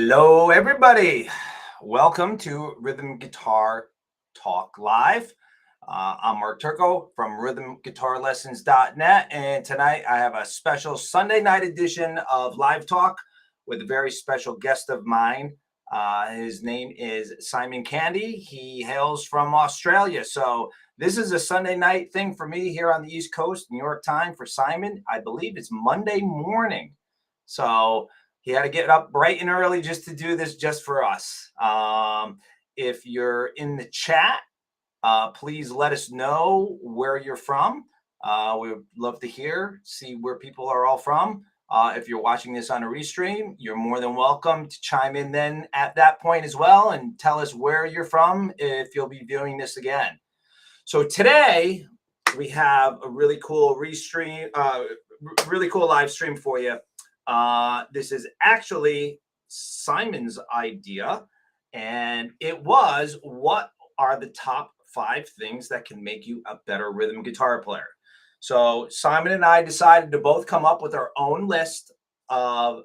Hello, everybody. Welcome to Rhythm Guitar Talk Live. I'm Mark Turco from rhythmguitarlessons.net, and tonight I have a special Sunday night edition of Live Talk with a very special guest of mine. His name is Simon Candy. He hails from Australia. So this is a Sunday night thing for me here on the East Coast, New York time. For Simon, I believe it's Monday morning. So he had to get up bright and early just to do this just for us. If you're in the chat, please let us know where you're from. We would love to see where people are all from. If you're watching this on a restream, you're more than welcome to chime in then at that point as well and tell us where you're from if you'll be viewing this again. So today we have a really cool really cool live stream for you. This is actually Simon's idea, and it was, what are the top 5 things that can make you a better rhythm guitar player? So Simon and I decided to both come up with our own list of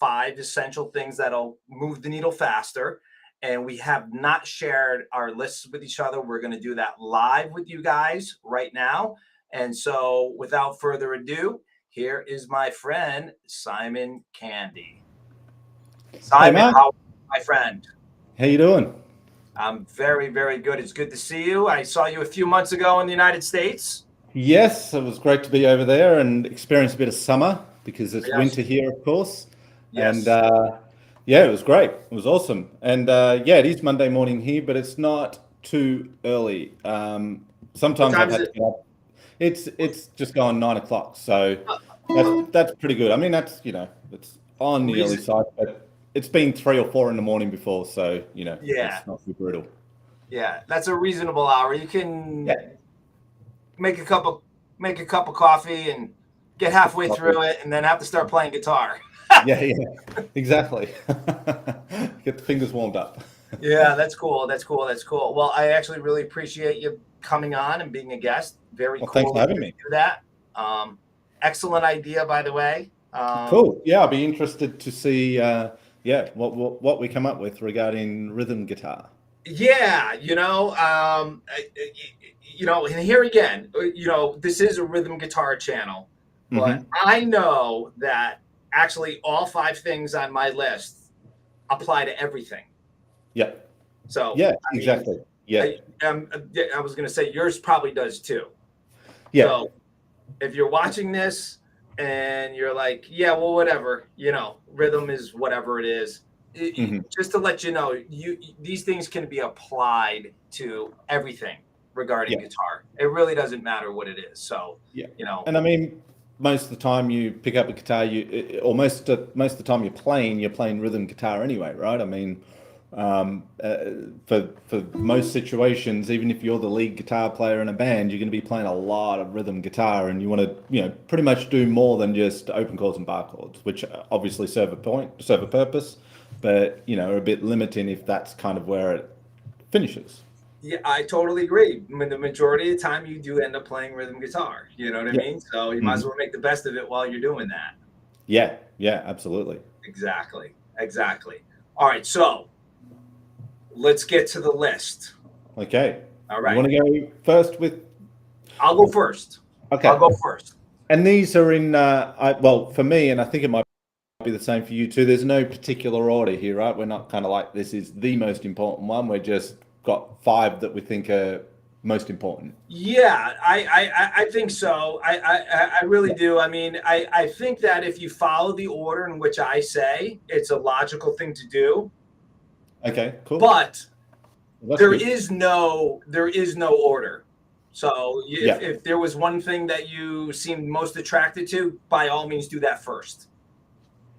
5 essential things that'll move the needle faster. And we have not shared our lists with each other. We're going to do that live with you guys right now. And so without further ado, here is my friend, Simon Candy. Simon, Hey, how are you, my friend? how you doing? I'm very, very good. It's good to see you. I saw you a few months ago in the United States. Yes, it was great to be over there and experience a bit of summer because it's Yes. winter here, of course. Yes. And yeah, it was great. It was awesome. And yeah, it is Monday morning here, but it's not too early. What Sometimes time I've is had it? to get up. It's just gone 9 o'clock, so that's pretty good. I mean, it's on the early Reason, side, but it's been 3 or 4 in the morning before, so yeah, it's not too brutal. yeah. That's a reasonable hour. You Yeah, can make a cup of coffee and get halfway through it, and then have to start playing guitar. yeah, yeah, exactly. Get the fingers warmed up. Yeah, that's cool. That's cool. That's cool. Well, I actually really appreciate you coming on and being a guest. Very Well, thanks cool for of having you to me. do that. Excellent idea, by the way. Cool. Yeah, I'll be interested to see, yeah, what we come up with regarding rhythm guitar. Yeah, and here again, this is a rhythm guitar channel, but Hmm. I know that actually all 5 things on my list apply to everything. Yeah, So, yeah, I mean, exactly. Yeah, I was going to say yours probably does too. yeah. So, if you're watching this and you're like, yeah, well, whatever, rhythm is whatever it is. Hmm. Just to let you know, these things can be applied to everything regarding Yeah, guitar. It really doesn't matter what it is. So, yeah. you know, And I mean, most of the time you pick up a guitar, or most of the time you're playing rhythm guitar anyway, right? I mean, for most situations, even if you're the lead guitar player in a band, you're going to be playing a lot of rhythm guitar, and you want to, pretty much do more than just open chords and bar chords, which obviously serve a purpose, but are a bit limiting if that's kind of where it finishes. yeah, I totally agree. I mean, the majority of the time, you do end up playing rhythm guitar. You know what I Yeah. mean? So you might as Hmm. well make the best of it while you're doing that. Yeah. Yeah. Absolutely. Exactly. Exactly. All right. So let's get to the list. Okay. All You right. want to go first with? I'll go first. I'll Okay. go first. And these are in, well, for me, and I think it might be the same for you too. There's no particular order here, right? We're not kind of like this is the most important one. We're just got 5 that we think are most important. Yeah, I think so. I really Yeah. do. I mean, I think that if you follow the order in which I say, it's a logical thing to do. Okay. Cool. But Well, that's good. there is no order. So Yeah. if there was one thing that you seemed most attracted to, by all means do that first.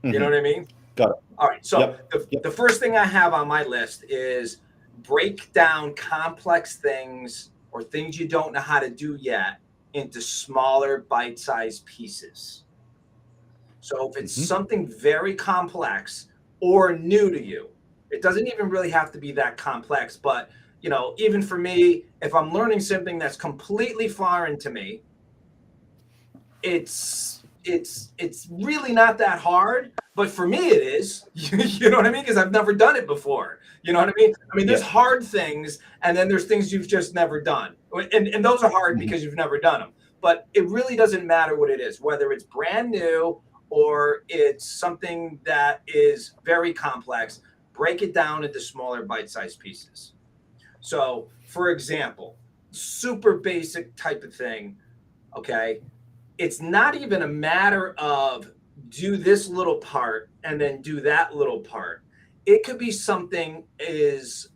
You know Hmm. what I mean? Got it. All right. So Yep. the Yep. first thing I have on my list is break down complex things or things you don't know how to do yet into smaller bite-sized pieces. So if it's Hmm. something very complex or new to you, it doesn't even really have to be that complex, but even for me, if I'm learning something that's completely foreign to me, it's it's really not that hard, but for me it is. You know what I mean? Because I've never done it before. You know what I mean? I mean, there's Yeah. hard things, and then there's things you've just never done, and those are hard Mhm. because you've never done them. But it really doesn't matter what it is, whether it's brand new or it's something that is very complex. Break it down into smaller bite-sized pieces. So, for example, super basic type of thing. Okay, it's not even a matter of do this little part and then do that little part. It could be something as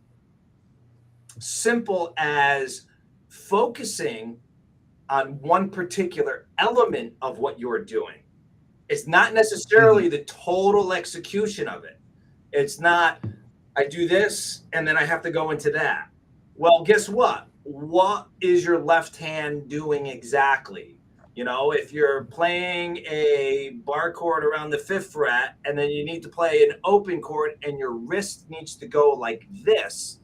simple as focusing on one particular element of what you're doing. It's not necessarily Mhm. the total execution of it. It's not, I do this and then I have to go into that. Well, guess what? What is your left hand doing exactly? You know, if you're playing a bar chord around the fifth fret and then you need to play an open chord and your wrist needs to go like this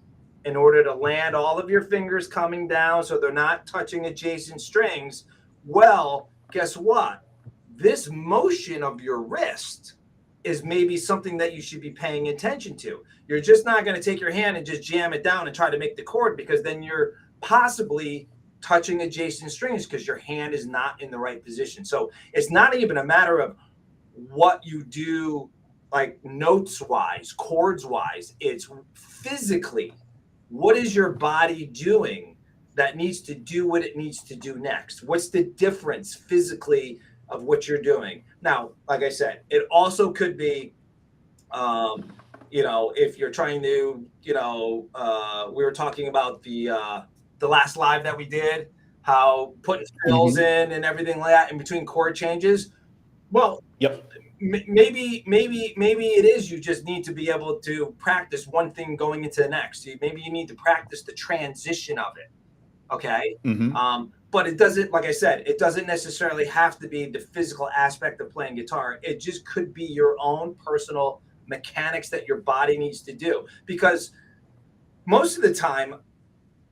in order to land all of your fingers coming down so they're not touching adjacent strings, well, guess what? This motion of your wrist is maybe something that you should be paying attention to. You're just not going to take your hand and just jam it down and try to make the chord, because then you're possibly touching adjacent strings because your hand is not in the right position. So it's not even a matter of what you do, like notes wise, chords wise. It's physically, what is your body doing that needs to do what it needs to do next? What's the difference physically of what you're doing? Now, like I said, it also could be, um, if you're trying to, we were talking about the last live that we did, how putting fills Mhm. in and everything like that in between chord changes. Well, Yep. maybe it is, you just need to be able to practice one thing going into the next. Maybe you need to practice the transition of it. Okay. Mhm. But it doesn't, like I said, it doesn't necessarily have to be the physical aspect of playing guitar. It just could be your own personal mechanics that your body needs to do. Because most of the time,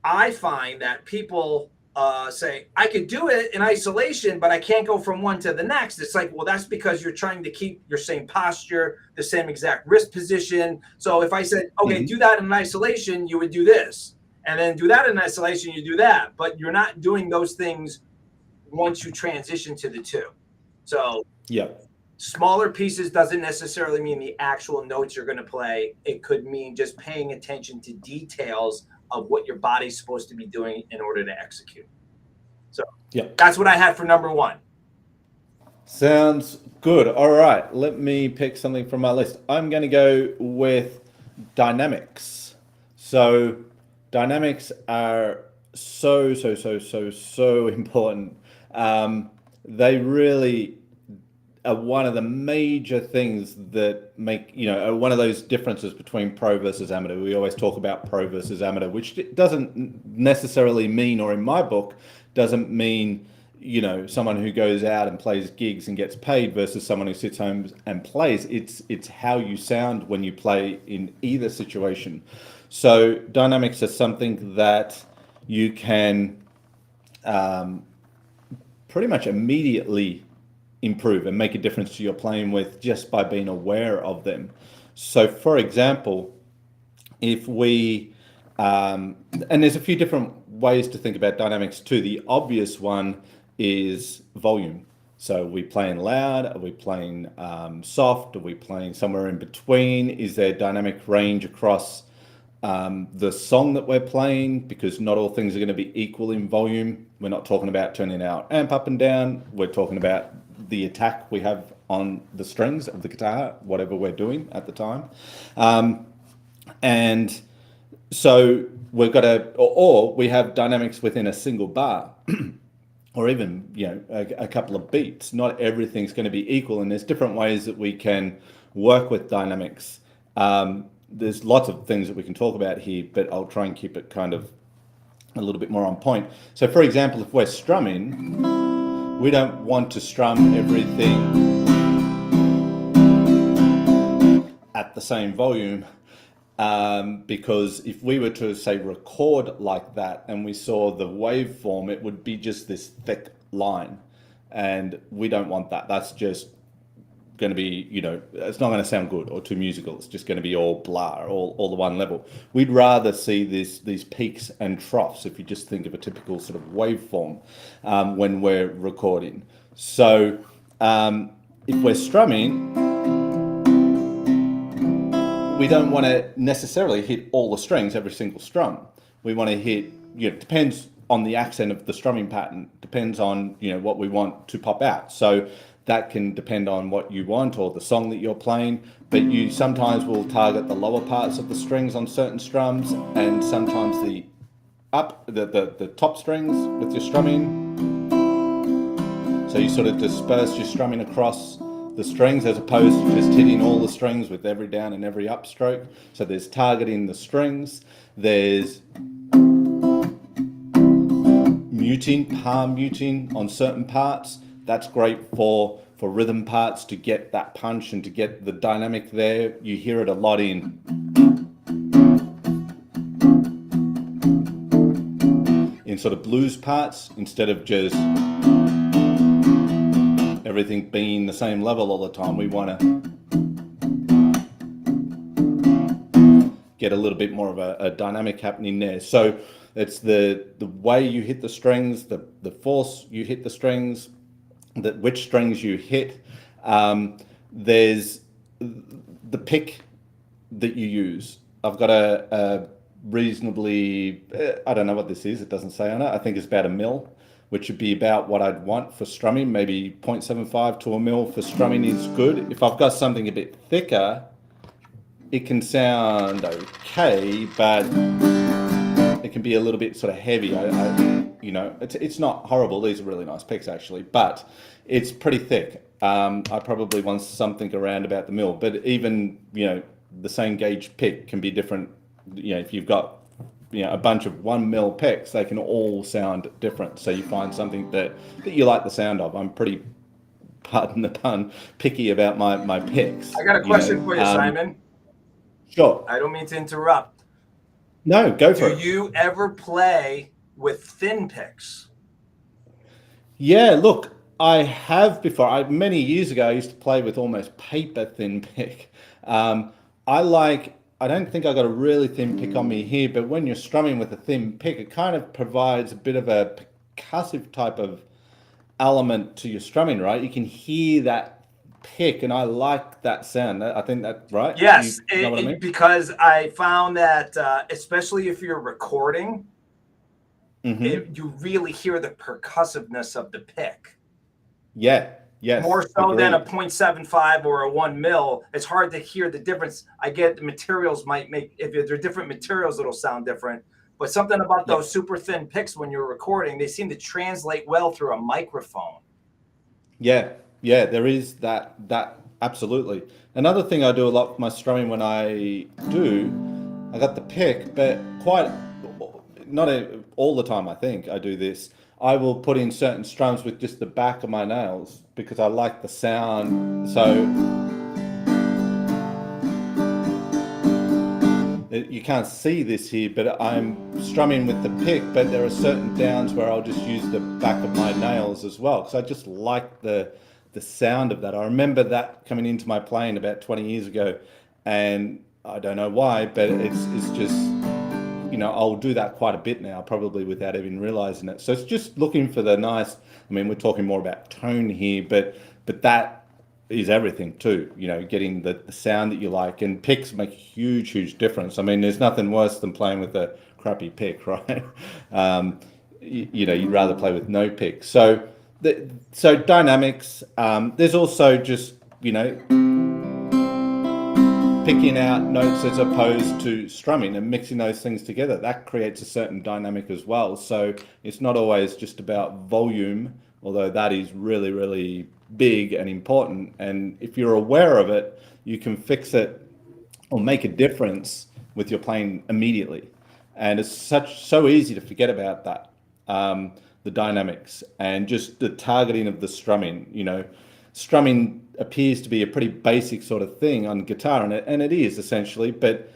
I find that people say, I could do it in isolation, but I can't go from one to the next. It's like, well, that's because you're trying to keep your same posture, the same exact wrist position. So if I said, okay, Mhm. do that in isolation, you would do this. And then do that in isolation, you do that. But you're not doing those things once you transition to the two. So Yep. smaller pieces doesn't necessarily mean the actual notes you're going to play. It could mean just paying attention to details of what your body's supposed to be doing in order to execute. So Yep. that's what I had for number one. Sounds good. All right, let me pick something from my list. I'm going to go with dynamics. So, dynamics are so important. They really are one of the major things that make, are one of those differences between pro versus amateur. We always talk about pro versus amateur, which doesn't necessarily mean, or in my book, doesn't mean, someone who goes out and plays gigs and gets paid versus someone who sits home and plays. It's how you sound when you play in either situation. So dynamics are something that you can pretty much immediately improve and make a difference to your playing with just by being aware of them. So, for example, if we, and there's a few different ways to think about dynamics too. The obvious one is volume. So, are we playing loud? Are we playing soft? Are we playing somewhere in between? Is there dynamic range across the song that we're playing? Because not all things are going to be equal in volume. We're not talking about turning our amp up and down. We're talking about the attack we have on the strings of the guitar, whatever we're doing at the time. And so we've got or we have dynamics within a single bar. Or even a couple of beats. Not everything's going to be equal, and there's different ways that we can work with dynamics. There's lots of things that we can talk about here, but I'll try and keep it kind of a little bit more on point. So, for example, if we're strumming, we don't want to strum everything at the same volume. Because if we were to say record like that and we saw the waveform, it would be just this thick line. and we don't want that. That's just going to be, it's not going to sound good or too musical. It's just going to be all blah, all the one level. We'd rather see these peaks and troughs, if you just think of a typical sort of waveform when we're recording. So if we're strumming, we don't want to necessarily hit all the strings every single strum. We want to hit, depends on the accent of the strumming pattern, depends on, what we want to pop out. So that can depend on what you want or the song that you're playing, but you sometimes will target the lower parts of the strings on certain strums, and sometimes the top strings with your strumming. So you sort of disperse your strumming across the strings as opposed to just hitting all the strings with every down and every upstroke. So there's targeting the strings, there's muting, palm muting on certain parts. That's great for rhythm parts, to get that punch and to get the dynamic there. You hear it a lot in sort of blues parts, instead of just everything being the same level all the time. We want to get a little bit more of a dynamic happening there. So it's the way you hit the strings, the force you hit the strings, which strings you hit. There's the pick that you use. I've got a reasonably, I don't know what this is, it doesn't say on it. I think it's about a mil, which would be about what I'd want for strumming. Maybe 0.75 to a mil for strumming is good. If I've got something a bit thicker, it can sound okay, but it can be a little bit sort of heavy. It's not horrible. These are really nice picks actually, but it's pretty thick. I probably want something around about the mil, but even, the same gauge pick can be different. If you've got, a bunch of 1 mil picks, they can all sound different. So you find something that you like the sound of. I'm pretty, pardon the pun, picky about my picks. I got a question for you, Simon. Sure. I don't mean to interrupt. No, go for it. Do you ever play with thin picks? Yeah, look, I have before. Many years ago, I used to play with almost paper thin pick. I don't think I got a really thin pick on me here, but when you're strumming with a thin pick, it kind of provides a bit of a percussive type of element to your strumming, right? You can hear that pick, and I like that sound. I think that's right. Yes, you know what I mean? Because I found that, especially if you're recording, you really hear the percussiveness of the pick. Yeah. Yes, more so agreed. than a 0.75 or a 1 mil. It's hard to hear the difference. I get the materials might make, if they're different materials, it'll sound different. But something about those super thin picks when you're recording, they seem to translate well through a microphone. Yeah, there is that absolutely. Another thing I do a lot with my strumming when I got the pick, but not all the time. I think I do this. I will put in certain strums with just the back of my nails because I like the sound. So you can't see this here, but I'm strumming with the pick, but there are certain downs where I'll just use the back of my nails as well, because I just like the sound of that. I remember that coming into my playing about 20 years ago, and I don't know why, but it's just, I'll do that quite a bit now, probably without even realizing it. So it's just looking for the nice, we're talking more about tone here, but that is everything too, getting the sound that you like, and picks make a huge difference. There's nothing worse than playing with a crappy pick, right? You'd rather play with no pick. So dynamics, there's also just, picking out notes as opposed to strumming and mixing those things together. That creates a certain dynamic as well. So it's not always just about volume, although that is really, really big and important. And if you're aware of it, you can fix it or make a difference with your playing immediately. And it's so easy to forget about that, the dynamics and just the targeting of the strumming. Strumming appears to be a pretty basic sort of thing on guitar, and it is essentially, but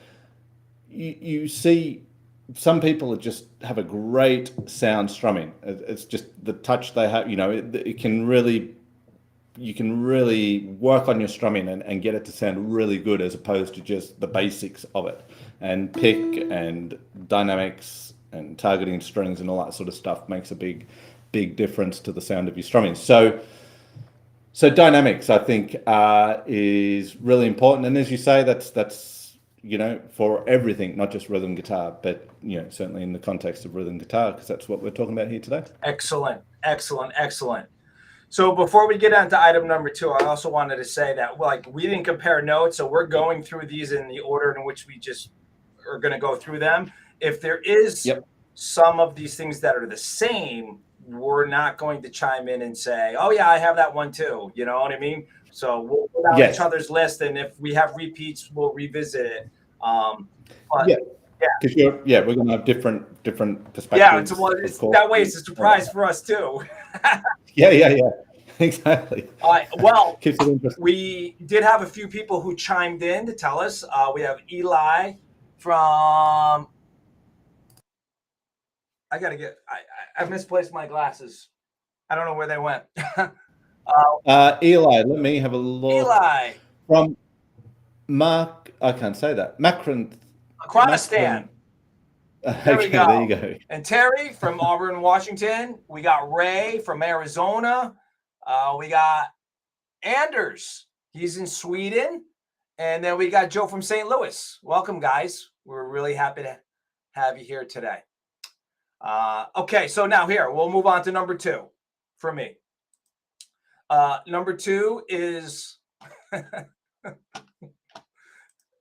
you see some people just have a great sound strumming. It's just the touch they have. It can really, you can really work on your strumming and get it to sound really good, as opposed to just the basics of it, and pick and dynamics and targeting strings and all that sort of stuff makes a big difference to the sound of your strumming. So dynamics, I think, is really important. And as you say, that's for everything, not just rhythm guitar, but certainly in the context of rhythm guitar, because that's what we're talking about here today. Excellent. So before we get on to item number 2, I also wanted to say that we didn't compare notes, so we're going through these in the order in which we just are going to go through them. If there is some of these things that are the same, we're not going to chime in and say, "Oh yeah, I have that one too." You know what I mean? So we'll put out each other's list, and if we have repeats, we'll revisit it. Because we're going to have different perspectives. That way it's a surprise for us too. Yeah, exactly. All right. Well, keeps it interesting. We did have a few people who chimed in to tell us. We have Eli from. I misplaced my glasses. I don't know where they went. Eli, let me have a look. Eli from Mark. I can't say that. Macronistan. There you go. And Terry from Auburn, Washington. We got Ray from Arizona. We got Anders. He's in Sweden. And then we got Joe from St. Louis. Welcome, guys. We're really happy to have you here today. Okay, so now here, we'll move on to number 2 for me. Number 2 is an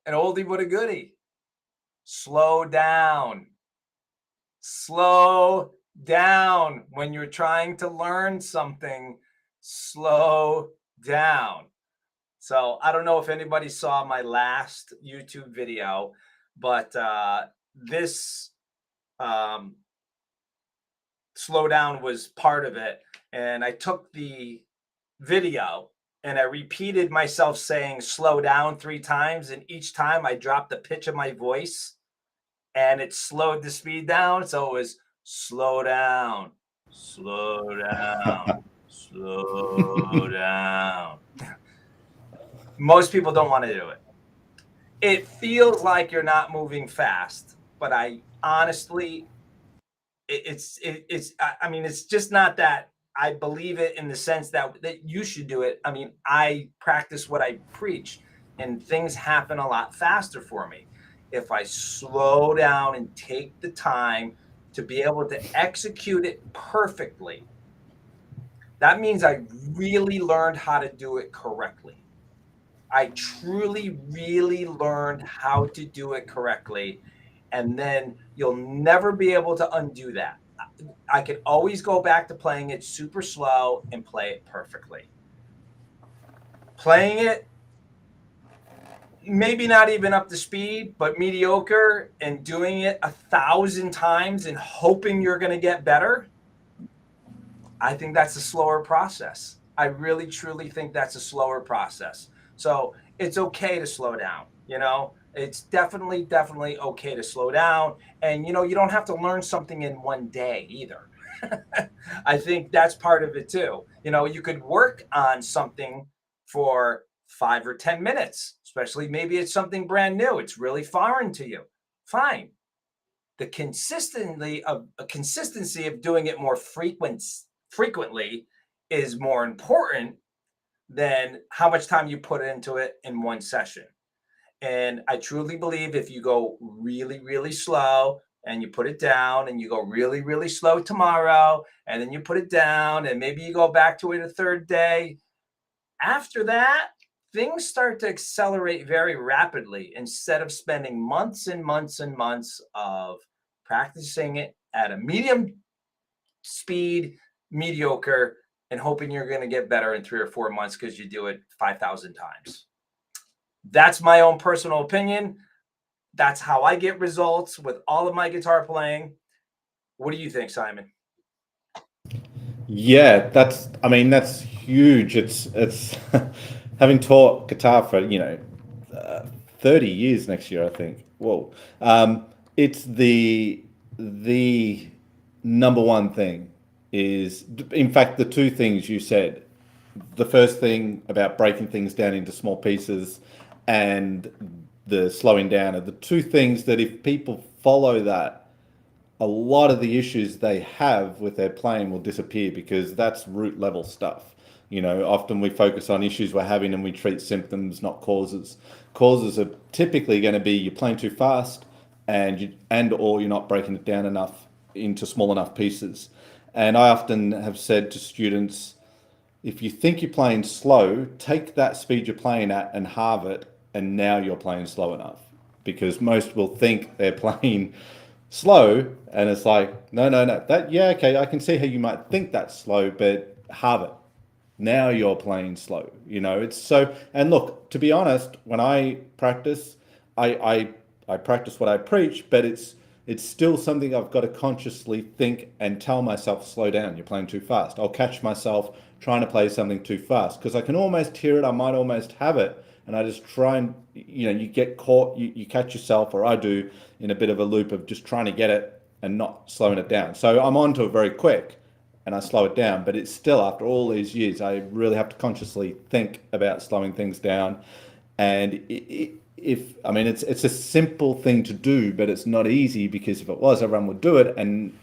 oldie but a goodie. Slow down. Slow down. When you're trying to learn something, slow down. So I don't know if anybody saw my last YouTube video, but this slow down was part of it. And I took the video and I repeated myself saying slow down 3 times. And each time I dropped the pitch of my voice and it slowed the speed down. So it was slow down, slow down, slow down. Most people don't want to do it. It feels like you're not moving fast, but I honestly, it's just not that I believe it in the sense that you should do it. I mean, I practice what I preach, and things happen a lot faster for me if I slow down and take the time to be able to execute it perfectly. That means I really learned how to do it correctly. I truly, really learned how to do it correctly. And then you'll never be able to undo that. I could always go back to playing it super slow and play it perfectly. Playing it, maybe not even up to speed, but mediocre, and doing it 1,000 times and hoping you're going to get better, I think that's a slower process. I really, truly think that's a slower process. So it's okay to slow down, It's definitely okay to slow down. And, you don't have to learn something in one day either. I think that's part of it too. You could work on something for 5 or 10 minutes, especially maybe it's something brand new. It's really foreign to you. Fine. The consistency of doing it more frequently is more important than how much time you put into it in one session. And I truly believe if you go really, really slow and you put it down, and you go really, really slow tomorrow, and then you put it down, and maybe you go back to it a third day, after that, things start to accelerate very rapidly instead of spending months and months and months of practicing it at a medium speed, mediocre, and hoping you're going to get better in 3 or 4 months because you do it 5,000 times. That's my own personal opinion. That's how I get results with all of my guitar playing. What do you think, Simon? Yeah, that's huge. It's having taught guitar for 30 years next year, I think. Whoa. it's the number one thing is, in fact, the two things you said. The first thing about breaking things down into small pieces and the slowing down are the two things that if people follow that, a lot of the issues they have with their playing will disappear because that's root level stuff. Often we focus on issues we're having and we treat symptoms, not causes. Causes are typically going to be you're playing too fast or you're not breaking it down enough into small enough pieces. And I often have said to students, if you think you're playing slow, take that speed you're playing at and halve it, and now you're playing slow enough. Because most will think they're playing slow, and it's like, no. Okay, I can see how you might think that's slow, but halve it. Now you're playing slow. It's so. And look, to be honest, when I practice, I practice what I preach, but it's still something I've got to consciously think and tell myself, slow down, you're playing too fast. I'll catch myself trying to play something too fast because I can almost hear it, I might almost have it, and I just try and, you get caught, you catch yourself, or I do, in a bit of a loop of just trying to get it and not slowing it down. So I'm onto it very quick and I slow it down, but it's still, after all these years, I really have to consciously think about slowing things down. And it's a simple thing to do, but it's not easy because if it was, everyone would do it and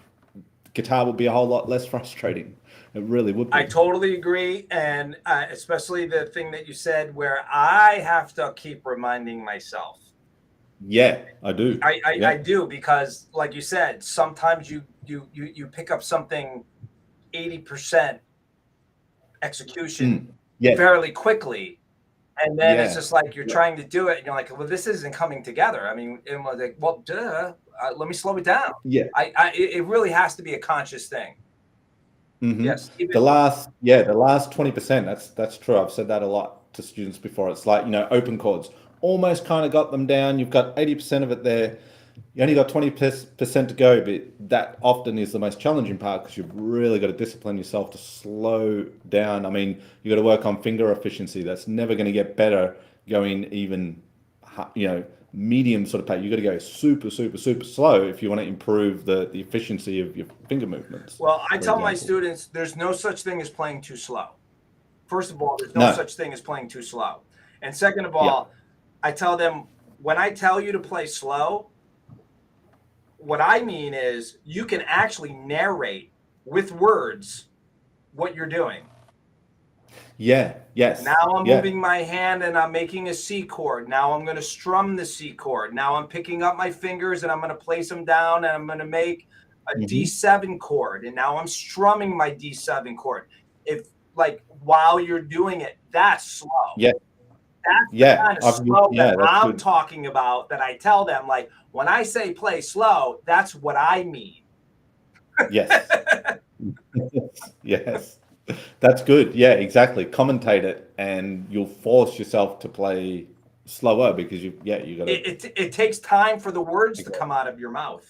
guitar would be a whole lot less frustrating. It really would be. I totally agree. And especially the thing that you said where I have to keep reminding myself. Yeah, I do. I do, because like you said, sometimes you pick up something 80% execution fairly quickly. And then it's just like you're trying to do it and you're like, well, this isn't coming together. I mean, and we're like, well, let me slow it down. Yeah. It really has to be a conscious thing. Mm-hmm. Yes. The last 20%, that's true. I've said that a lot to students before. It's like, open chords, almost kind of got them down. You've got 80% of it there. You only got 20% to go, but that often is the most challenging part because you've really got to discipline yourself to slow down. I mean, you got to work on finger efficiency. That's never going to get better going even, medium sort of pace. You got to go super, super, super slow if you want to improve the efficiency of your finger movements. Well, I tell my students there's no such thing as playing too slow. First of all, there's no such thing as playing too slow. And second of all, I tell them, when I tell you to play slow, what I mean is you can actually narrate with words what you're doing. Yeah, yes. Now I'm moving my hand and I'm making a C chord. Now I'm going to strum the C chord. Now I'm picking up my fingers and I'm going to place them down and I'm going to make a D7 chord. And now I'm strumming my D7 chord. While you're doing it, that's slow. Yeah. That's the kind of slow that I'm talking about, that I tell them, like, when I say play slow, that's what I mean. Yes. Yes. That's good. Yeah, exactly. Commentate it and you'll force yourself to play slower because you got to. It takes time for the words to come out of your mouth.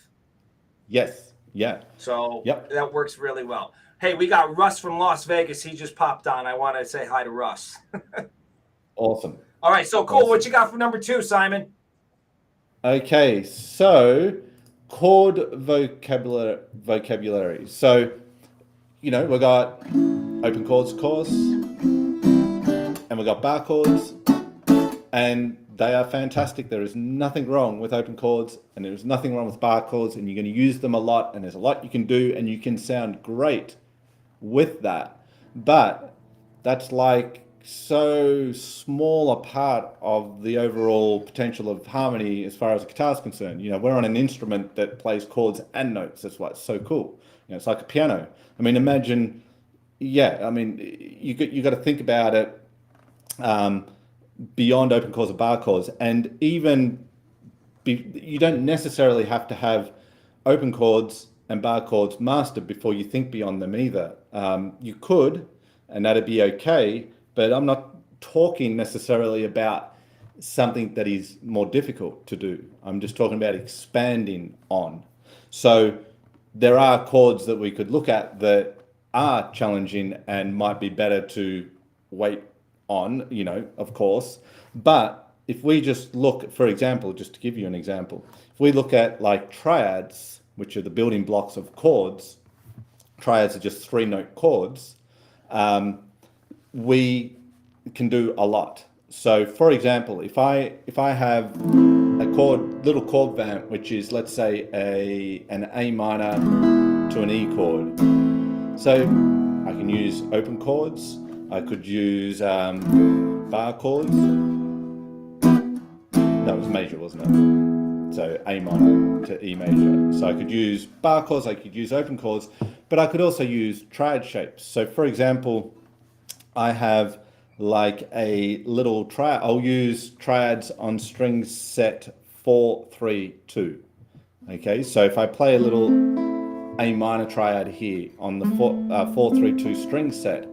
Yes. Yeah. So that works really well. Hey, we got Russ from Las Vegas. He just popped on. I want to say hi to Russ. Awesome. All right. So cool. Awesome. What you got for number 2, Simon? Okay. So chord vocabulary. So, we got open chords, of course, and we got bar chords, and they are fantastic. There is nothing wrong with open chords, and there is nothing wrong with bar chords, and you're going to use them a lot, and there's a lot you can do, and you can sound great with that. But that's like so small a part of the overall potential of harmony as far as a guitar is concerned. We're on an instrument that plays chords and notes. That's why it's so cool. It's like a piano. I mean, imagine, you got to think about it beyond open chords and bar chords. And even you don't necessarily have to have open chords and bar chords mastered before you think beyond them either. You could, and that'd be okay, but I'm not talking necessarily about something that is more difficult to do. I'm just talking about expanding on. So there are chords that we could look at that are challenging and might be better to wait on, of course. But if we just look, for example, just to give you an example, if we look at like triads, which are the building blocks of chords, triads are just 3-note chords, we can do a lot. So for example, if I have a little chord vamp, which is, let's say, an A minor to an E chord. So I can use open chords, I could use bar chords. That was major, wasn't it? So A minor to E major. So I could use bar chords, I could use open chords, but I could also use triad shapes. So for example, I have like a little triad. I'll use triads on string set 4-3-2. Okay, so if I play a little A minor triad here on the 4-3-2 string set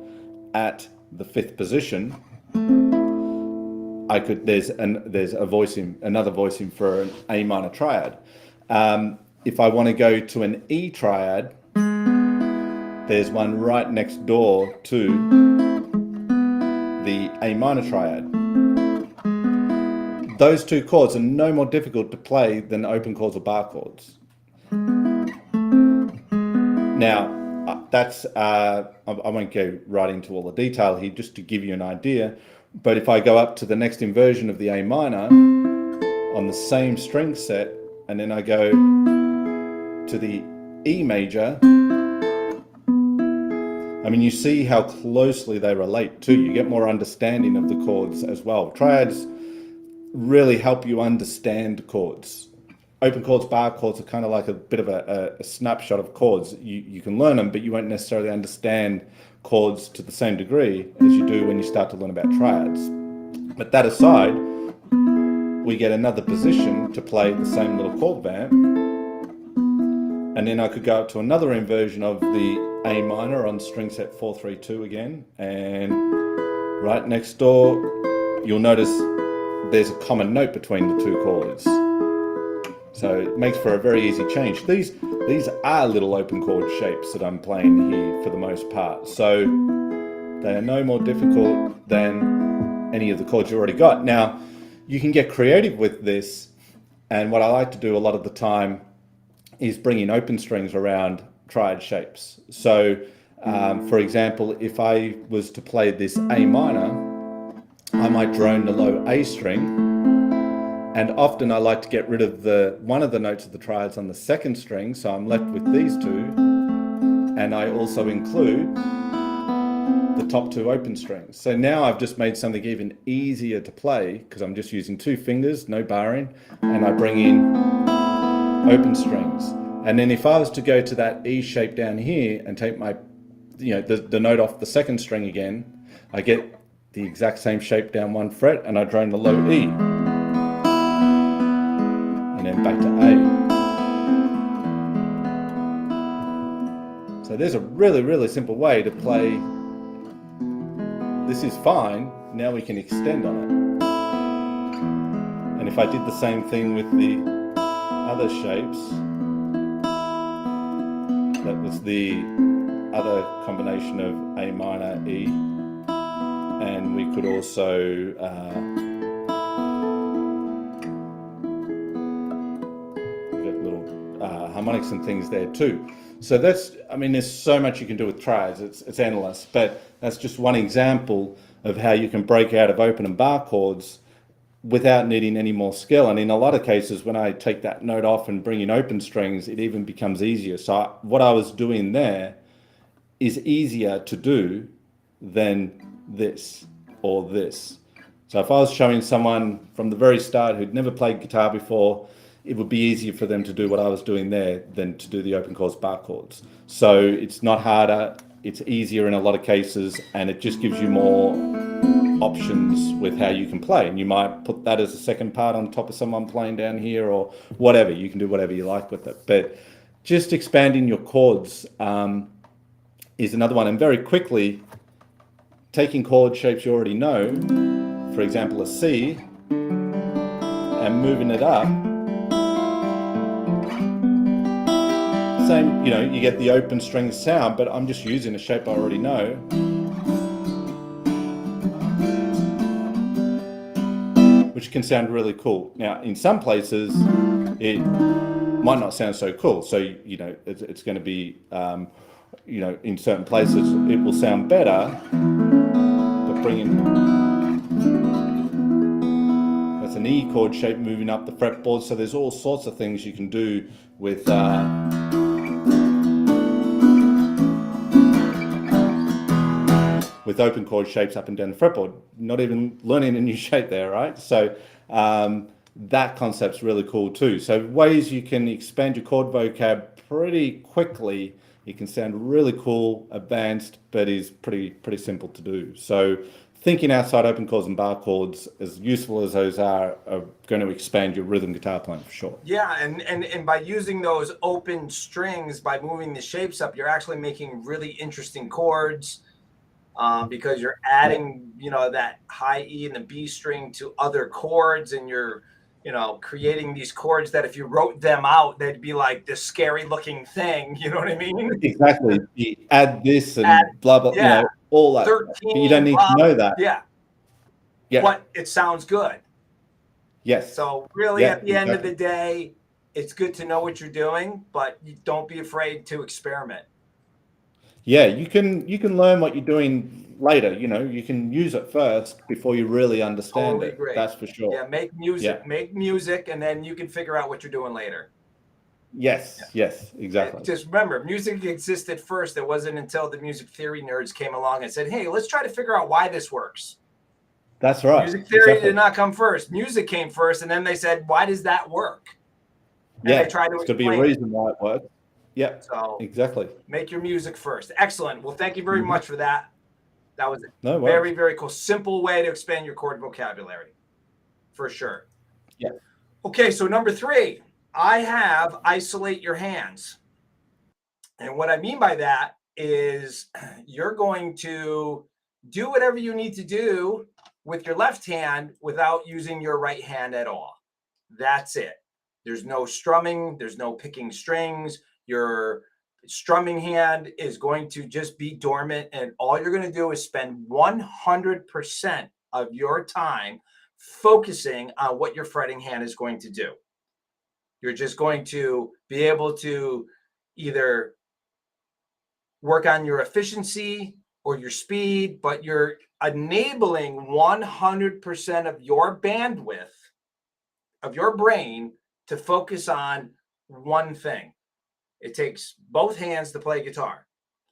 at the 5th position, I could, there's a voicing, another voicing for an A minor triad. If I want to go to an E triad, there's one right next door to the A minor triad. Those two chords are no more difficult to play than open chords or bar chords. Now, that's I won't go right into all the detail here, just to give you an idea. But if I go up to the next inversion of the A minor on the same string set, and then I go to the E major, I mean, you see how closely they relate too. You get more understanding of the chords as well. Triads really help you understand chords. Open chords, bar chords are kind of like a bit of a snapshot of chords. You can learn them, but you won't necessarily understand chords to the same degree as you do when you start to learn about triads. But that aside, we get another position to play the same little chord vamp. And then I could go up to another inversion of the A minor on string set 4-3-2 again. And right next door, you'll notice there's a common note between the two chords. So it makes for a very easy change. These are little open chord shapes that I'm playing here for the most part. So they are no more difficult than any of the chords you already got. Now, you can get creative with this. And what I like to do a lot of the time is bring in open strings around triad shapes. So, for example, if I was to play this A minor, I might drone the low A string, and often I like to get rid of one of the notes of the triads on the second string, so I'm left with these two, and I also include the top two open strings. So now I've just made something even easier to play, because I'm just using 2 fingers, no barring, and I bring in open strings. And then if I was to go to that E shape down here and take my, the note off the second string again, I get the exact same shape down 1 fret, and I drone the low E. And then back to A. So there's a really, really simple way to play. This is fine, now we can extend on it. And if I did the same thing with the other shapes, that was the other combination of A minor, E, and we could also we've got little harmonics and things there too. So that's, I mean, there's so much you can do with triads, it's endless, but that's just one example of how you can break out of open and bar chords without needing any more skill. And in a lot of cases, when I take that note off and bring in open strings, it even becomes easier. So what I was doing there is easier to do than this or this. So if I was showing someone from the very start who'd never played guitar before, it would be easier for them to do what I was doing there than to do the open chords, bar chords. So it's not harder, it's easier in a lot of cases, and it just gives you more options with how you can play. And you might put that as a second part on top of someone playing down here or whatever. You can do whatever you like with it. But just expanding your chords is another one. And very quickly, taking chord shapes you already know, for example, a C, and moving it up. Same, you get the open string sound, but I'm just using a shape I already know, which which can sound really cool. Now, in some places, it might not sound so cool. So, you know, it's going to be, you know, in certain places, it will sound better, but bringing, that's an E chord shape moving up the fretboard. So there's all sorts of things you can do with, with open chord shapes up and down the fretboard, not even learning a new shape there, right? So that concept's really cool too. So ways you can expand your chord vocab pretty quickly. It can sound really cool, advanced, but is pretty simple to do. So thinking outside open chords and bar chords, as useful as those are going to expand your rhythm guitar playing for sure. Yeah, and by using those open strings, by moving the shapes up, you're actually making really interesting chords. Because you're adding, you know, that high E and the B string to other chords, and you're, you know, creating these chords that if you wrote them out, they'd be like this scary looking thing. You know what I mean? Exactly. You add this and blah, blah, yeah, you know, all that. 13, But you don't need to know that. Yeah. Yeah. But it sounds good. Yes. So really, at the end of the day, it's good to know what you're doing, but you don't be afraid to experiment. Yeah, you can learn what you're doing later. You know, you can use it first before you really understand Totally it. agree. That's for sure. Yeah, make music, and then you can figure out what you're doing later. Yes, yes, exactly. Just remember, music existed first. It wasn't until the music theory nerds came along and said, "Hey, let's try to figure out why this works." That's right. Music theory did not come first. Music came first, and then they said, "Why does that work?" And yeah, they tried to be a reason why it works. Yeah, so exactly. Make your music first. Excellent. Well, thank you very much for that. That was a very, very cool, simple way to expand your chord vocabulary, for sure. Yeah. Okay, so number 3, I have isolate your hands. And what I mean by that is you're going to do whatever you need to do with your left hand without using your right hand at all. That's it. There's no strumming. There's no picking strings. Your strumming hand is going to just be dormant, and all you're going to do is spend 100% of your time focusing on what your fretting hand is going to do. You're just going to be able to either work on your efficiency or your speed, but you're enabling 100% of your bandwidth of your brain to focus on one thing. It takes both hands to play guitar.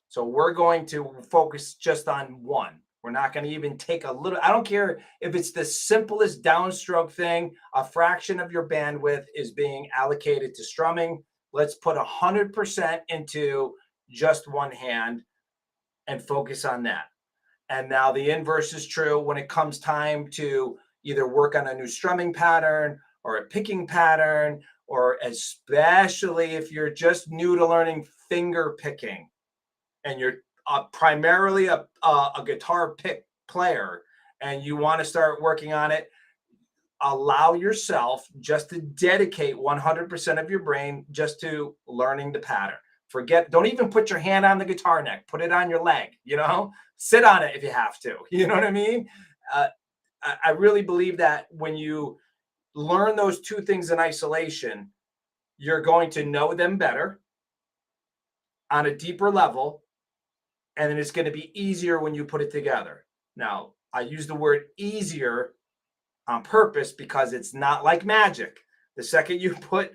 So we're going to focus just on one. We're not going to even take a little, I don't care if it's the simplest downstroke thing, a fraction of your bandwidth is being allocated to strumming. Let's put 100% into just one hand and focus on that. And now the inverse is true when it comes time to either work on a new strumming pattern or a picking pattern, or especially if you're just new to learning finger picking and you're primarily a guitar pick player and you want to start working on it, allow yourself just to dedicate 100% of your brain just to learning the pattern. Don't even put your hand on the guitar neck, put it on your leg, you know, sit on it if you have to, you know what I mean? I really believe that when you learn those two things in isolation, you're going to know them better on a deeper level, and then it's going to be easier when you put it together. Now, I use the word easier on purpose because it's not like magic. The second you put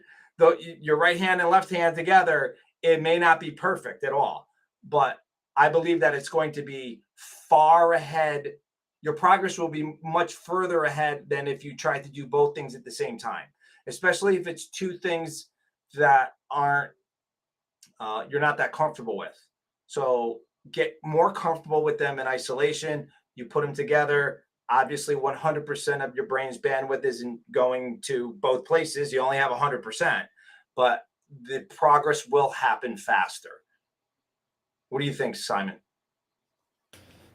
your right hand and left hand together, it may not be perfect at all, but I believe that it's going to be far ahead. Your progress will be much further ahead than if you try to do both things at the same time, especially if it's two things that aren't, you're not that comfortable with. So get more comfortable with them in isolation. You put them together. Obviously, 100% of your brain's bandwidth isn't going to both places. You only have 100%, but the progress will happen faster. What do you think, Simon?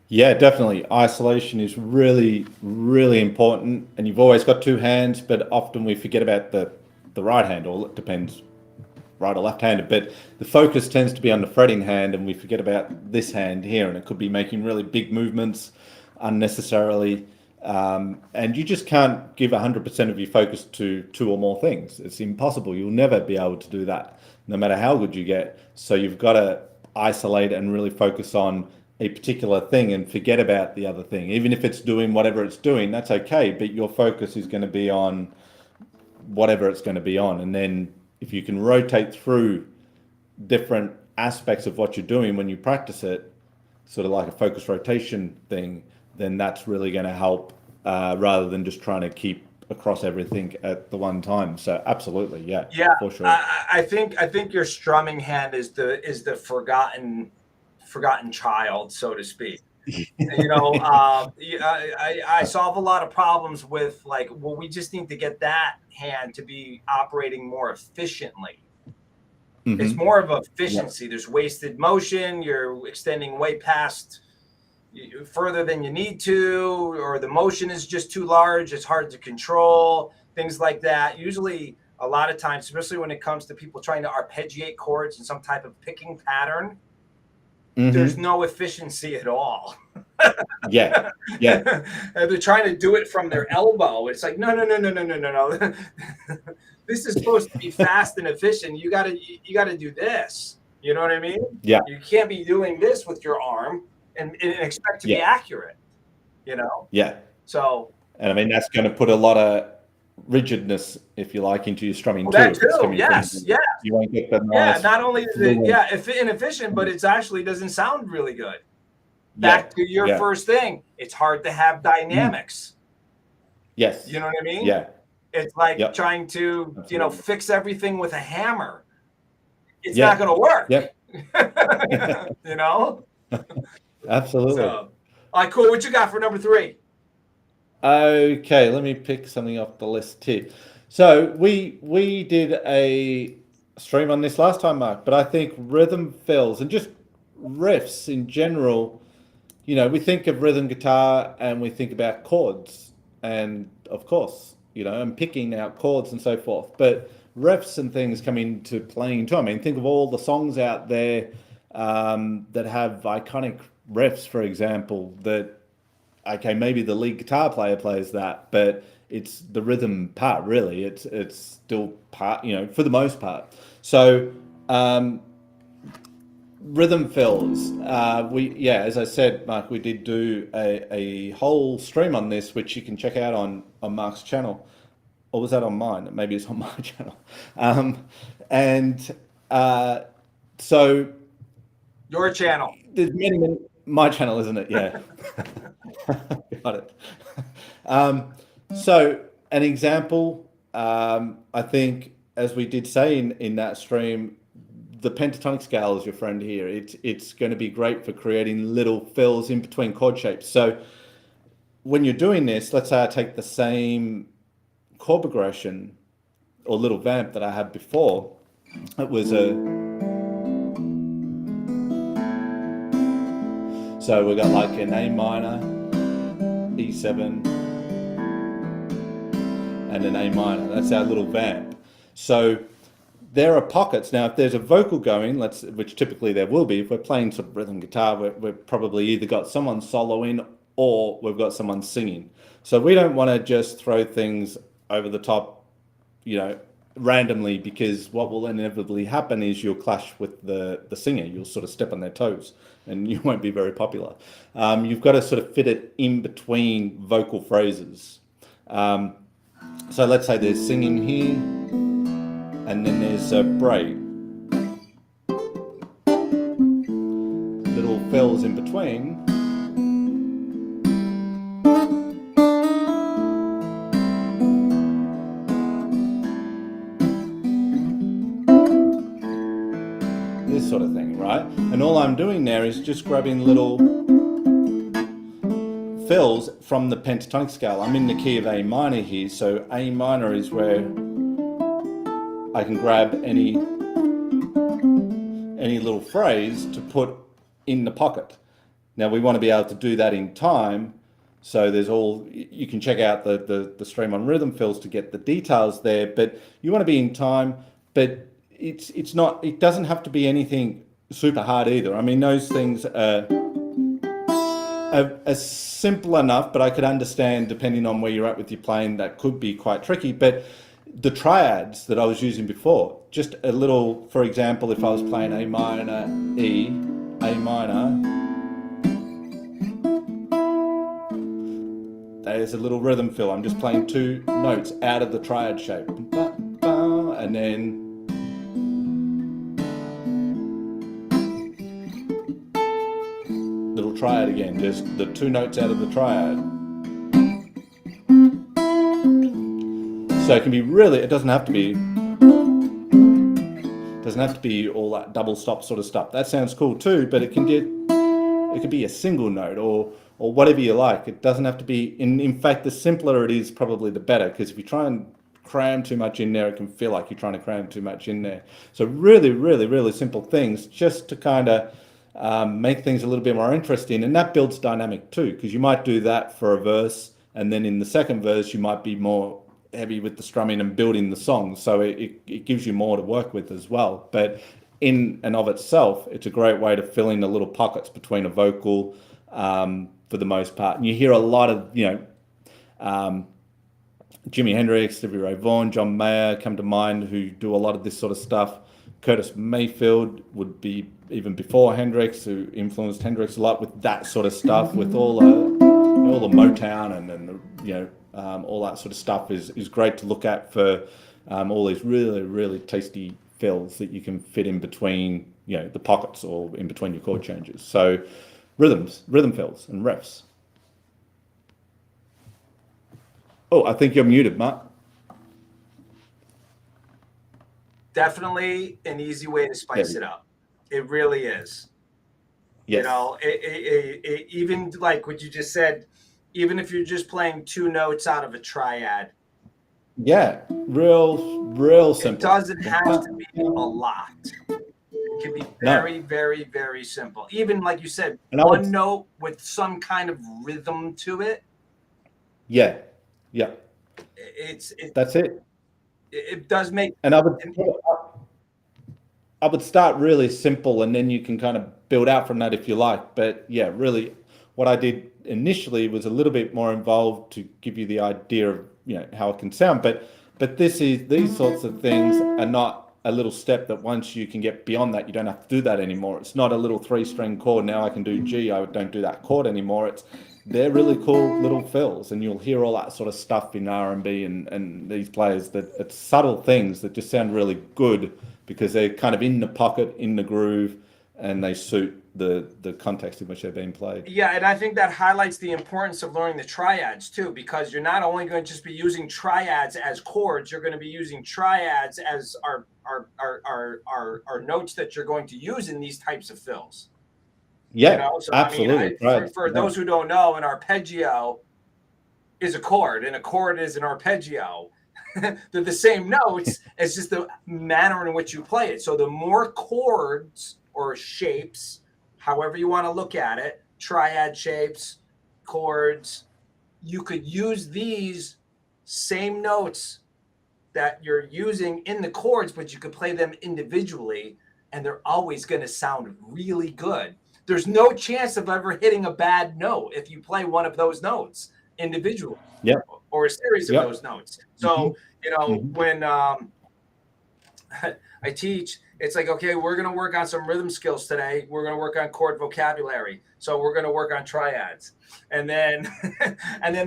Yeah, definitely. Isolation is really, really important. And you've always got two hands, but often we forget about the right hand, or it depends, right or left-handed. But the focus tends to be on the fretting hand, and we forget about this hand here. And it could be making really big movements unnecessarily. And you just can't give 100% of your focus to two or more things. It's impossible. You'll never be able to do that, no matter how good you get. So you've got to isolate and really focus on a particular thing and forget about the other thing. Even if it's doing whatever it's doing, that's okay, but your focus is going to be on whatever it's going to be on. And then if you can rotate through different aspects of what you're doing when you practice it, sort of like a focus rotation thing, then that's really going to help, rather than just trying to keep across everything at the one time. So absolutely, yeah, for sure. I think your strumming hand is the forgotten child, so to speak. I solve a lot of problems with like, well, we just need to get that hand to be operating more efficiently. It's more of efficiency. There's wasted motion. You're extending way past further than you need to, or the motion is just too large. It's hard to control, things like that. Usually a lot of times, especially when it comes to people trying to arpeggiate chords in some type of picking pattern, there's no efficiency at all. Yeah. And they're trying to do it from their elbow. It's like, no. This is supposed to be fast and efficient. You gotta do this. You know what I mean? Yeah. You can't be doing this with your arm and expect to be accurate. Yeah. So. And I mean, that's going to put a lot of rigidness, if you like, into your strumming too. That too. Yes. Yeah. You won't get the nice. Not only is it inefficient, but it actually doesn't sound really good. Back to your first thing, it's hard to have dynamics. Yes. You know what I mean? Yeah. It's like trying to, fix everything with a hammer. It's not going to work. Yep. Absolutely. So, all right, cool. What you got for number 3? Okay, let me pick something off the list here. So we did a stream on this last time, Mark, but I think rhythm fills and just riffs in general, we think of rhythm guitar and we think about chords and of course, and picking out chords and so forth, but riffs and things come into playing too. I mean, think of all the songs out there that have iconic riffs, for example, that, okay, maybe the lead guitar player plays that, but it's the rhythm part, really. It's still part, for the most part. So rhythm fills. As I said, Mark, we did do a whole stream on this, which you can check out on Mark's channel. Or was that on mine? Maybe it's on my channel. So your channel. There's many, my channel, isn't it? Yeah. Got it. So an example, I think, as we did say in that stream, the pentatonic scale is your friend here. It's going to be great for creating little fills in between chord shapes. So when you're doing this, let's say I take the same chord progression or little vamp that I had before. It was so we got like an A minor, E7, and an A minor. That's our little vamp. So there are pockets. Now, if there's a vocal going, which typically there will be, if we're playing some rhythm guitar, we've probably either got someone soloing or we've got someone singing. So we don't want to just throw things over the top, randomly, because what will inevitably happen is you'll clash with the singer. You'll sort of step on their toes and you won't be very popular. You've got to sort of fit it in between vocal phrases. So let's say there's singing here and then there's a break. Little fills in between. This sort of thing, right? And all I'm doing there is just grabbing little fills from the pentatonic scale. I'm in the key of A minor here, so A minor is where I can grab any little phrase to put in the pocket. Now we want to be able to do that in time, so you can check out the stream on rhythm fills to get the details there, but you want to be in time, but it doesn't have to be anything super hard either. I mean, those things are a simple enough, but I could understand depending on where you're at with your playing, that could be quite tricky. But the triads that I was using before, just a little, for example, if I was playing A minor, E, A minor, there's a little rhythm fill. I'm just playing 2 notes out of the triad shape. And then little triad again, just the 2 notes out of the triad. So it can be really, it doesn't have to be all that double stop sort of stuff. That sounds cool too, but it could be a single note or whatever you like. It doesn't have to be, in fact, the simpler it is, probably the better, because if you try and cram too much in there, it can feel like you're trying to cram too much in there. So really, really, really simple things just to kind of make things a little bit more interesting, and that builds dynamic too, because you might do that for a verse, and then in the second verse you might be more heavy with the strumming and building the song, so it gives you more to work with as well. But in and of itself, it's a great way to fill in the little pockets between a vocal, for the most part. And you hear a lot of, Jimi Hendrix, Stevie Ray Vaughan, John Mayer come to mind, who do a lot of this sort of stuff. Curtis Mayfield would be even before Hendrix, who influenced Hendrix a lot with that sort of stuff, with all the Motown and all that sort of stuff is great to look at for all these really, really tasty fills that you can fit in between, the pockets or in between your chord changes. So rhythm fills and riffs. Oh, I think you're muted, Mark. Definitely an easy way to spice it up. It really is. Yes. Even like what you just said, even if you're just playing 2 notes out of a triad. Yeah, real simple. It doesn't have to be a lot. It can be very, very, very simple. Even like you said, one note with some kind of rhythm to it. Yeah. That's it. It does make. And I would start really simple, and then you can kind of build out from that if you like. But yeah, really, what I did initially was a little bit more involved to give you the idea of how it can sound. But these sorts of things are not a little step that once you can get beyond that, you don't have to do that anymore. It's not a little 3-string chord. Now I can do G. I don't do that chord anymore. They're really cool little fills, and you'll hear all that sort of stuff in R&B and these players, that it's subtle things that just sound really good because they're kind of in the pocket, in the groove, and they suit the context in which they're being played. Yeah, and I think that highlights the importance of learning the triads too, because you're not only going to just be using triads as chords, you're going to be using triads as our notes that you're going to use in these types of fills. Yeah, so, absolutely. For those who don't know, an arpeggio is a chord, and a chord is an arpeggio. They're the same notes. It's just the manner in which you play it. So the more chords or shapes, however you want to look at it, triad shapes, chords, you could use these same notes that you're using in the chords, but you could play them individually, and they're always going to sound really good. There's no chance of ever hitting a bad note if you play one of those notes individually, or a series of those notes. So, when I teach, it's like, okay, we're going to work on some rhythm skills today. We're going to work on chord vocabulary. So we're going to work on triads. And then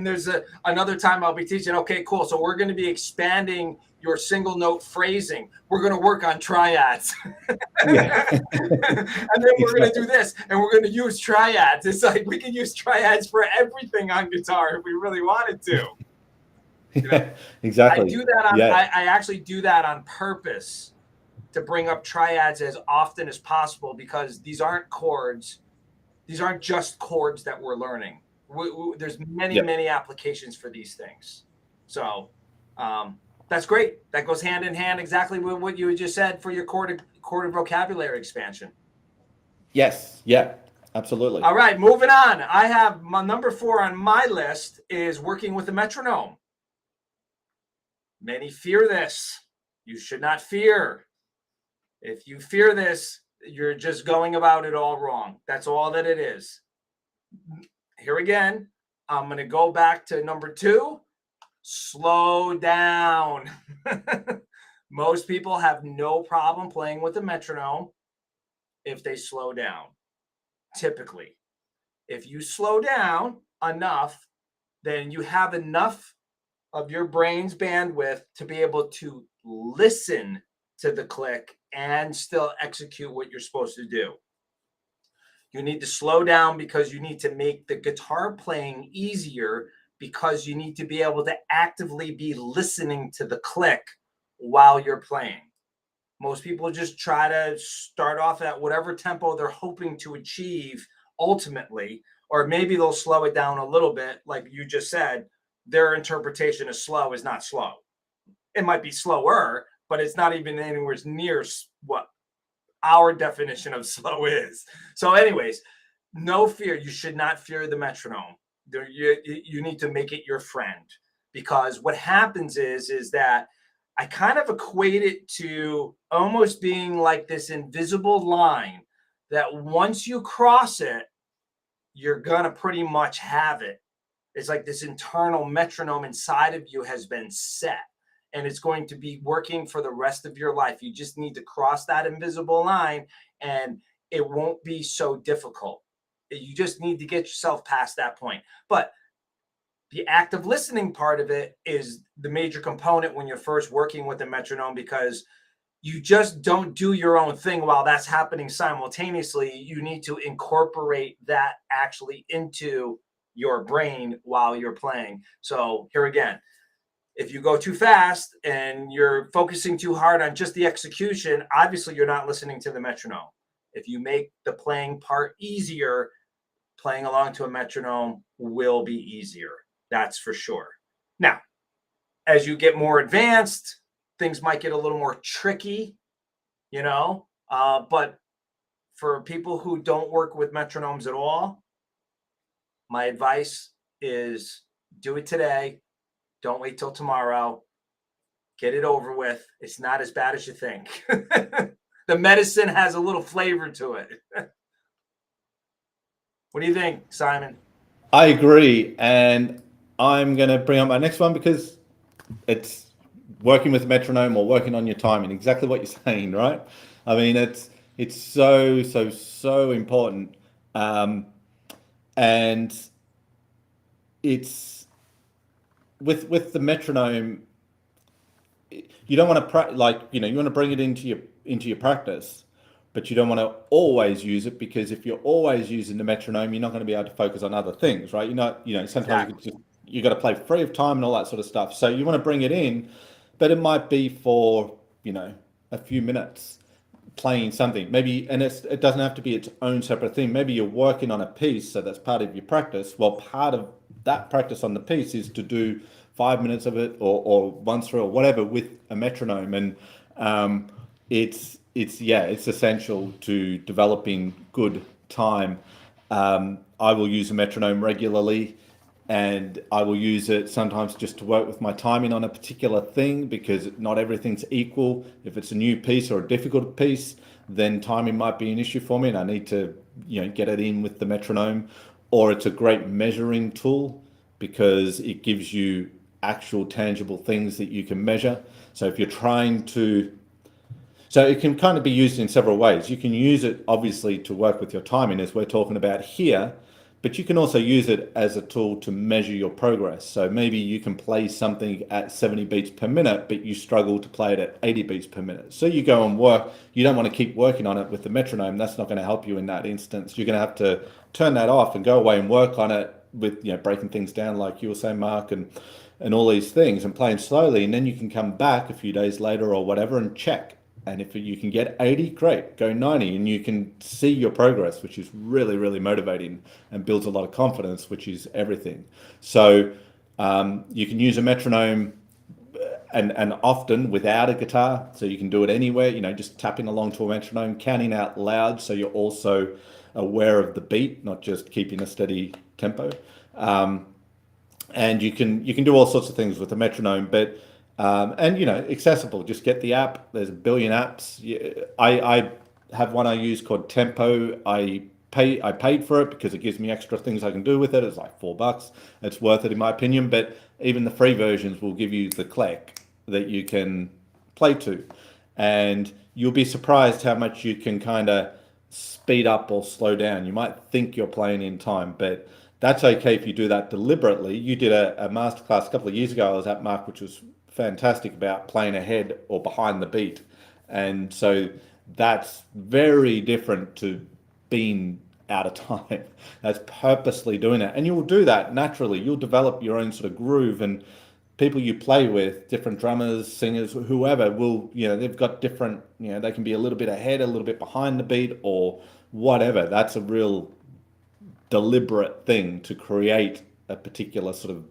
there's another time I'll be teaching, okay, cool. So we're going to be expanding your single note phrasing. We're going to work on triads. And then we're going to do this, and we're going to use triads. It's like we can use triads for everything on guitar if we really wanted to. Exactly. I do that. I actually do that on purpose to bring up triads as often as possible, because these aren't chords. These aren't just chords that we're learning. There's many applications for these things. So that's great. That goes hand in hand exactly with what you just said for your chord vocabulary expansion. Yes. Yeah. Absolutely. All right, moving on. I have my number 4 on my list is working with a metronome. Many fear this. You should not fear. If you fear this, you're just going about it all wrong. That's all that it is. here again, I'm going to go back to number 2. Slow down. Most people have no problem playing with a metronome if they slow down. Typically, if you slow down enough, then you have enough of your brain's bandwidth to be able to listen to the click and still execute what you're supposed to do. You need to slow down because you need to make the guitar playing easier, because you need to be able to actively be listening to the click while you're playing. Most people just try to start off at whatever tempo they're hoping to achieve ultimately, or maybe they'll slow it down a little bit. Like you just said, their interpretation of slow is not slow. It might be slower, but it's not even anywhere near what our definition of slow is. So anyways, no fear. You should not fear the metronome. You need to make it your friend, because what happens is that I kind of equate it to almost being like this invisible line that once you cross it, you're going to pretty much have it. It's like this internal metronome inside of you has been set, and it's going to be working for the rest of your life. You just need to cross that invisible line, and it won't be so difficult. You just need to get yourself past that point. But the active listening part of it is the major component when you're first working with a metronome, because you just don't do your own thing while that's happening simultaneously. You need to incorporate that actually into your brain while you're playing. So here again, if you go too fast and you're focusing too hard on just the execution, obviously you're not listening to the metronome. If you make the playing part easier, playing along to a metronome will be easier. That's for sure. Now, as you get more advanced, things might get a little more tricky, but for people who don't work with metronomes at all, my advice is do it today. Don't wait till tomorrow. Get it over with. It's not as bad as you think. The medicine has a little flavor to it. What do you think, Simon? I agree. And I'm going to bring up my next one because it's working with metronome or working on your timing, exactly what you're saying, right? I mean, it's so important. And it's with the metronome, you don't want to you want to bring it into your practice, but you don't want to always use it, because if you're always using the metronome, you're not going to be able to focus on other things, right? Sometimes Exactly. you got to play free of time and all that sort of stuff. So you want to bring it in, but it might be for, a few minutes playing something maybe, and it doesn't have to be its own separate thing. Maybe you're working on a piece, so that's part of your practice. Well, part of that practice on the piece is to do 5 minutes of it or once through or whatever with a metronome. And it's essential to developing good time. I will use a metronome regularly, and I will use it sometimes just to work with my timing on a particular thing, because not everything's equal. If it's a new piece or a difficult piece, then timing might be an issue for me, and I need to get it in with the metronome. Or it's a great measuring tool because it gives you actual tangible things that you can measure. So if you're trying to So it can kind of be used in several ways. You can use it obviously to work with your timing, as we're talking about here, but you can also use it as a tool to measure your progress. So maybe you can play something at 70 beats per minute, but you struggle to play it at 80 beats per minute. So you go and work, you don't want to keep working on it with the metronome. That's not going to help you in that instance. You're going to have to turn that off and go away and work on it with, breaking things down like you were saying, Mark, and all these things, and playing slowly. And then you can come back a few days later or whatever and check. And if you can get 80, great, go 90, and you can see your progress, which is really, really motivating and builds a lot of confidence, which is everything. So you can use a metronome and often without a guitar, so you can do it anywhere, just tapping along to a metronome, counting out loud, so you're also aware of the beat, not just keeping a steady tempo. And you can do all sorts of things with a metronome, but accessible. Just get the app. There's a billion apps. I have one I use called Tempo. I I paid for it because it gives me extra things I can do with it. It's like $4. It's worth it in my opinion. But even the free versions will give you the click that you can play to, and you'll be surprised how much you can kind of speed up or slow down. You might think you're playing in time, but that's okay if you do that deliberately. You did a masterclass a couple of years ago. I was at, Mark, which was fantastic, about playing ahead or behind the beat, and so that's very different to being out of time. That's purposely doing it. And you'll do that naturally. You'll develop your own sort of groove, and people you play with, different drummers, singers, whoever will, they've got different, they can be a little bit ahead, a little bit behind the beat or whatever. That's a real deliberate thing to create a particular sort of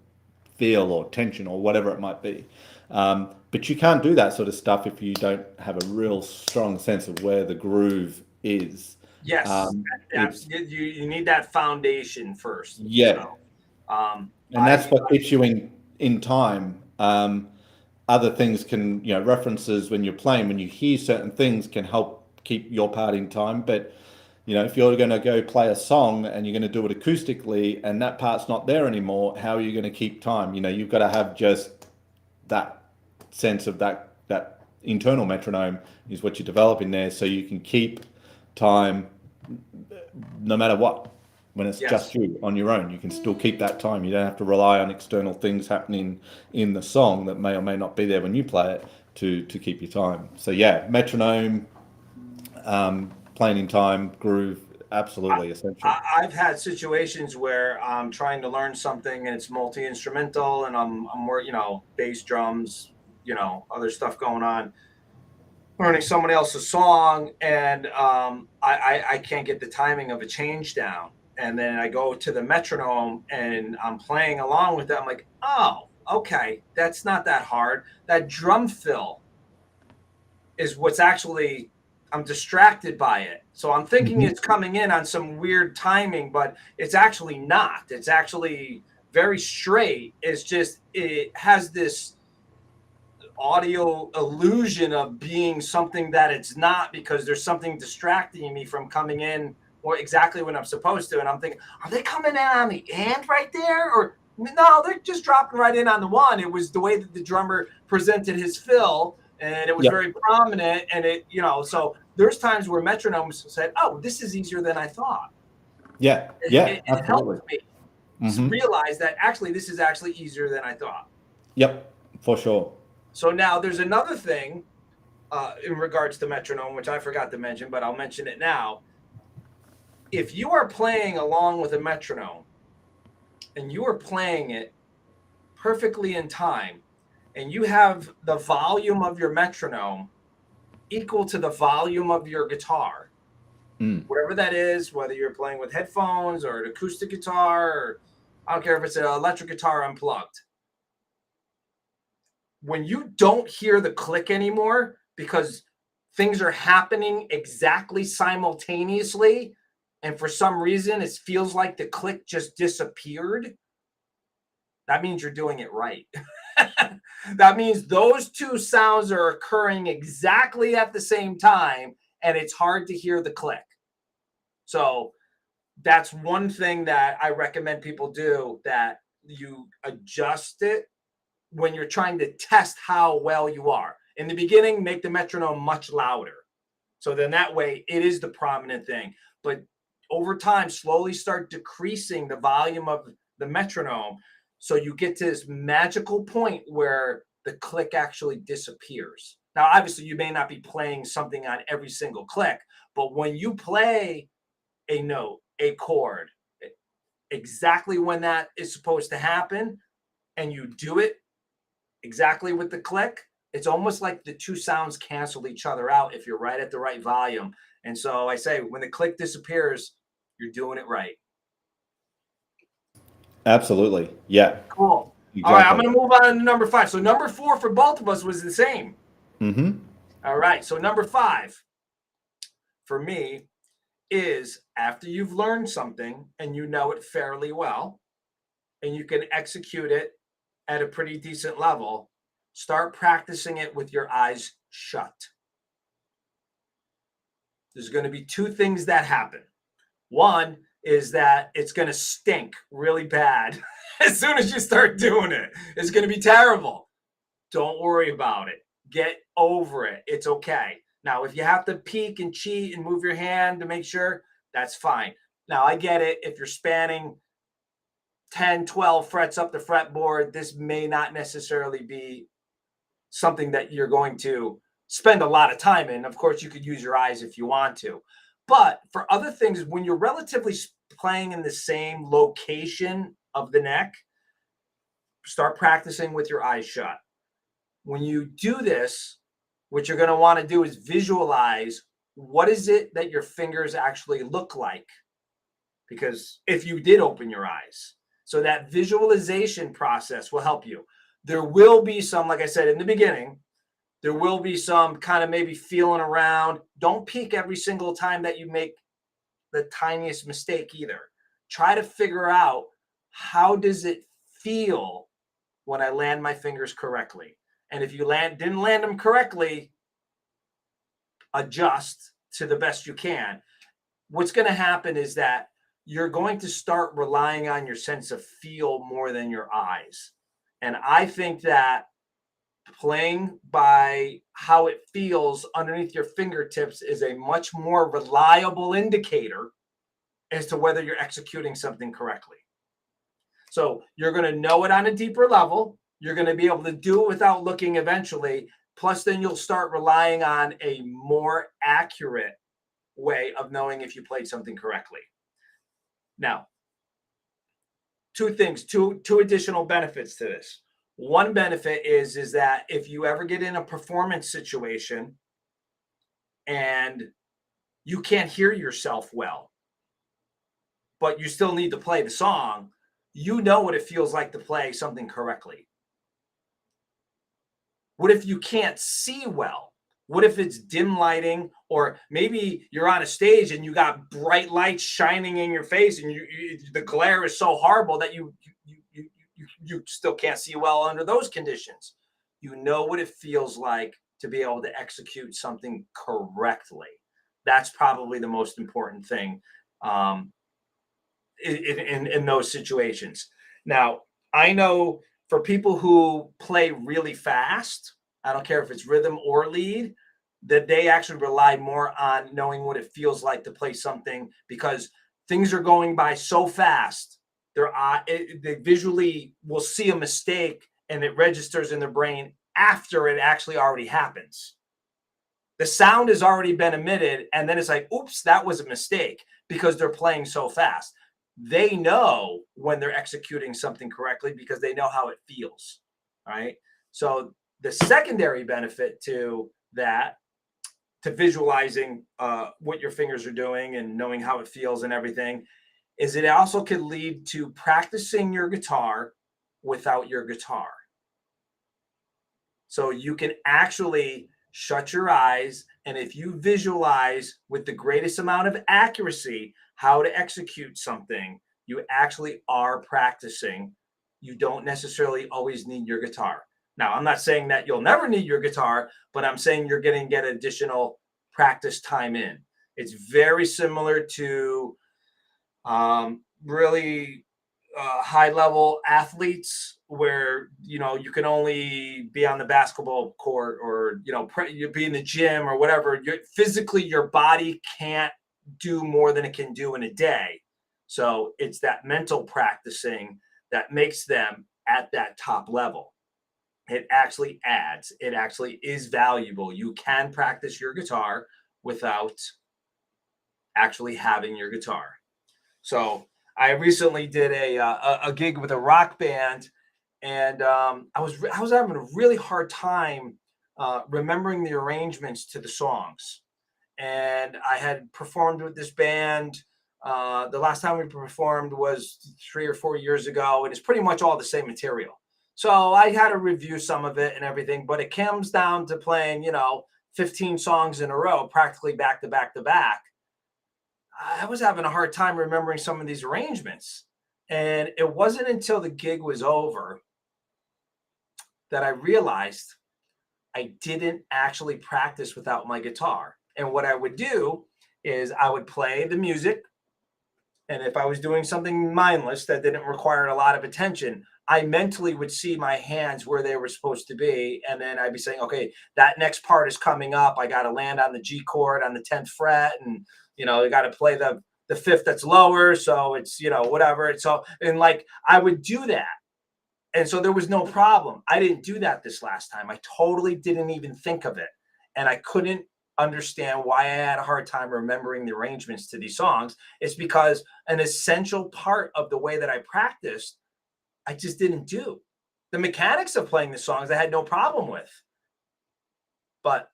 feel or tension or whatever it might be. But you can't do that sort of stuff if you don't have a real strong sense of where the groove is. Yes, It's you need that foundation first. Yeah, So, and that's what keeps you in time. Other things can, references when you're playing, when you hear certain things, can help keep your part in time. But if you're going to go play a song and you're going to do it acoustically and that part's not there anymore, how are you going to keep time? You've got to have just that sense of that internal metronome is what you develop in there, so you can keep time no matter what. When it's just you on your own, you can still keep that time. You don't have to rely on external things happening in the song that may or may not be there when you play it to keep your time. So yeah, metronome, playing in time, groove, absolutely essential. I've had situations where I'm trying to learn something and it's multi-instrumental, and I'm bass, drums, other stuff going on, learning somebody else's song, and I can't get the timing of a change down. And then I go to the metronome and I'm playing along with it. I'm like, oh, okay, that's not that hard. That drum fill is what's actually, I'm distracted by it. So I'm thinking it's coming in on some weird timing, but it's actually not. It's actually very straight. It's just, it has this audio illusion of being something that it's not, because there's something distracting me from coming in or exactly when I'm supposed to. And I'm thinking, are they coming in on the and right there? Or no, they're just dropping right in on the one. It was the way that the drummer presented his fill, and it was very prominent. And so there's times where metronomes said, oh, this is easier than I thought. It helped me realize that actually this is actually easier than I thought. Yep, for sure. So now there's another thing in regards to metronome, which I forgot to mention, but I'll mention it now. If you are playing along with a metronome and you are playing it perfectly in time, and you have the volume of your metronome equal to the volume of your guitar, whatever that is, whether you're playing with headphones or an acoustic guitar, or I don't care if it's an electric guitar unplugged. When you don't hear the click anymore because things are happening exactly simultaneously, and for some reason it feels like the click just disappeared, that means you're doing it right. That means those two sounds are occurring exactly at the same time, and it's hard to hear the click. So that's one thing that I recommend people do, that you adjust it when you're trying to test how well you are. In the beginning, make the metronome much louder. So then that way it is the prominent thing. But over time, slowly start decreasing the volume of the metronome, so you get to this magical point where the click actually disappears. Now, obviously, you may not be playing something on every single click, but when you play a note, a chord, exactly when that is supposed to happen, and you do it exactly with the click, it's almost like the two sounds cancel each other out if you're right at the right volume. And so I say, when the click disappears, you're doing it right. Absolutely. Yeah. Cool. Exactly. All right, I'm going to move on to number 5. So number 4 for both of us was the same. All right, so number 5 for me is, after you've learned something and you know it fairly well and you can execute it at a pretty decent level, start practicing it with your eyes shut. There's going to be 2 things that happen. One is that it's going to stink really bad as soon as you start doing it. It's going to be terrible. Don't worry about it. Get over it. It's okay. Now, if you have to peek and cheat and move your hand to make sure, that's fine. Now, I get it. If you're spanning 10, 12 frets up the fretboard, this may not necessarily be something that you're going to spend a lot of time in. Of course, you could use your eyes if you want to. But for other things, when you're relatively playing in the same location of the neck, start practicing with your eyes shut. When you do this, what you're going to want to do is visualize what is it that your fingers actually look like. Because if you did open your eyes, so that visualization process will help you. There will be some, like I said in the beginning, there will be some kind of maybe feeling around. Don't peek every single time that you make the tiniest mistake either. Try to figure out, how does it feel when I land my fingers correctly? And if you didn't land them correctly, adjust to the best you can. What's going to happen is that you're going to start relying on your sense of feel more than your eyes. And I think that playing by how it feels underneath your fingertips is a much more reliable indicator as to whether you're executing something correctly. So you're going to know it on a deeper level. You're going to be able to do it without looking eventually. Plus, then you'll start relying on a more accurate way of knowing if you played something correctly. Now, two additional benefits to this. One benefit is that if you ever get in a performance situation and you can't hear yourself well, but you still need to play the song, you know what it feels like to play something correctly. What if you can't see well? What if it's dim lighting, or maybe you're on a stage and you got bright lights shining in your face and the glare is so horrible that you still can't see well under those conditions. You know what it feels like to be able to execute something correctly. That's probably the most important thing in those situations. Now, I know for people who play really fast, I don't care if it's rhythm or lead, that they actually rely more on knowing what it feels like to play something, because things are going by so fast. They visually will see a mistake and it registers in their brain after it actually already happens. The sound has already been emitted, and then it's like, oops, that was a mistake, because they're playing so fast. They know when they're executing something correctly because they know how it feels, right? So the secondary benefit to that, to visualizing what your fingers are doing and knowing how it feels and everything, is it also could lead to practicing your guitar without your guitar. So you can actually shut your eyes, and if you visualize with the greatest amount of accuracy how to execute something, you actually are practicing. You don't necessarily always need your guitar. Now, I'm not saying that you'll never need your guitar, but I'm saying you're going to get additional practice time in. It's very similar to really high-level athletes, where you can only be on the basketball court, or you be in the gym or whatever. Physically, your body can't do more than it can do in a day. So it's that mental practicing that makes them at that top level. It actually adds. It actually is valuable. You can practice your guitar without actually having your guitar. So I recently did a gig with a rock band, and I was having a really hard time remembering the arrangements to the songs. And I had performed with this band. The last time we performed was 3 or 4 years ago, and it's pretty much all the same material. So I had to review some of it and everything, but it comes down to playing, 15 songs in a row, practically back to back to back. I was having a hard time remembering some of these arrangements. And it wasn't until the gig was over that I realized I didn't actually practice without my guitar. And what I would do is I would play the music, And if I was doing something mindless that didn't require a lot of attention, I mentally would see my hands where they were supposed to be. And then I'd be saying, okay, that next part is coming up. I got to land on the G chord on the 10th fret. And, I got to play the fifth that's lower. So it's, whatever. And like I would do that. And so there was no problem. I didn't do that this last time. I totally didn't even think of it. And I couldn't understand why I had a hard time remembering the arrangements to these songs. It's because an essential part of the way that I practiced, I just didn't do. The mechanics of playing the songs, I had no problem with. But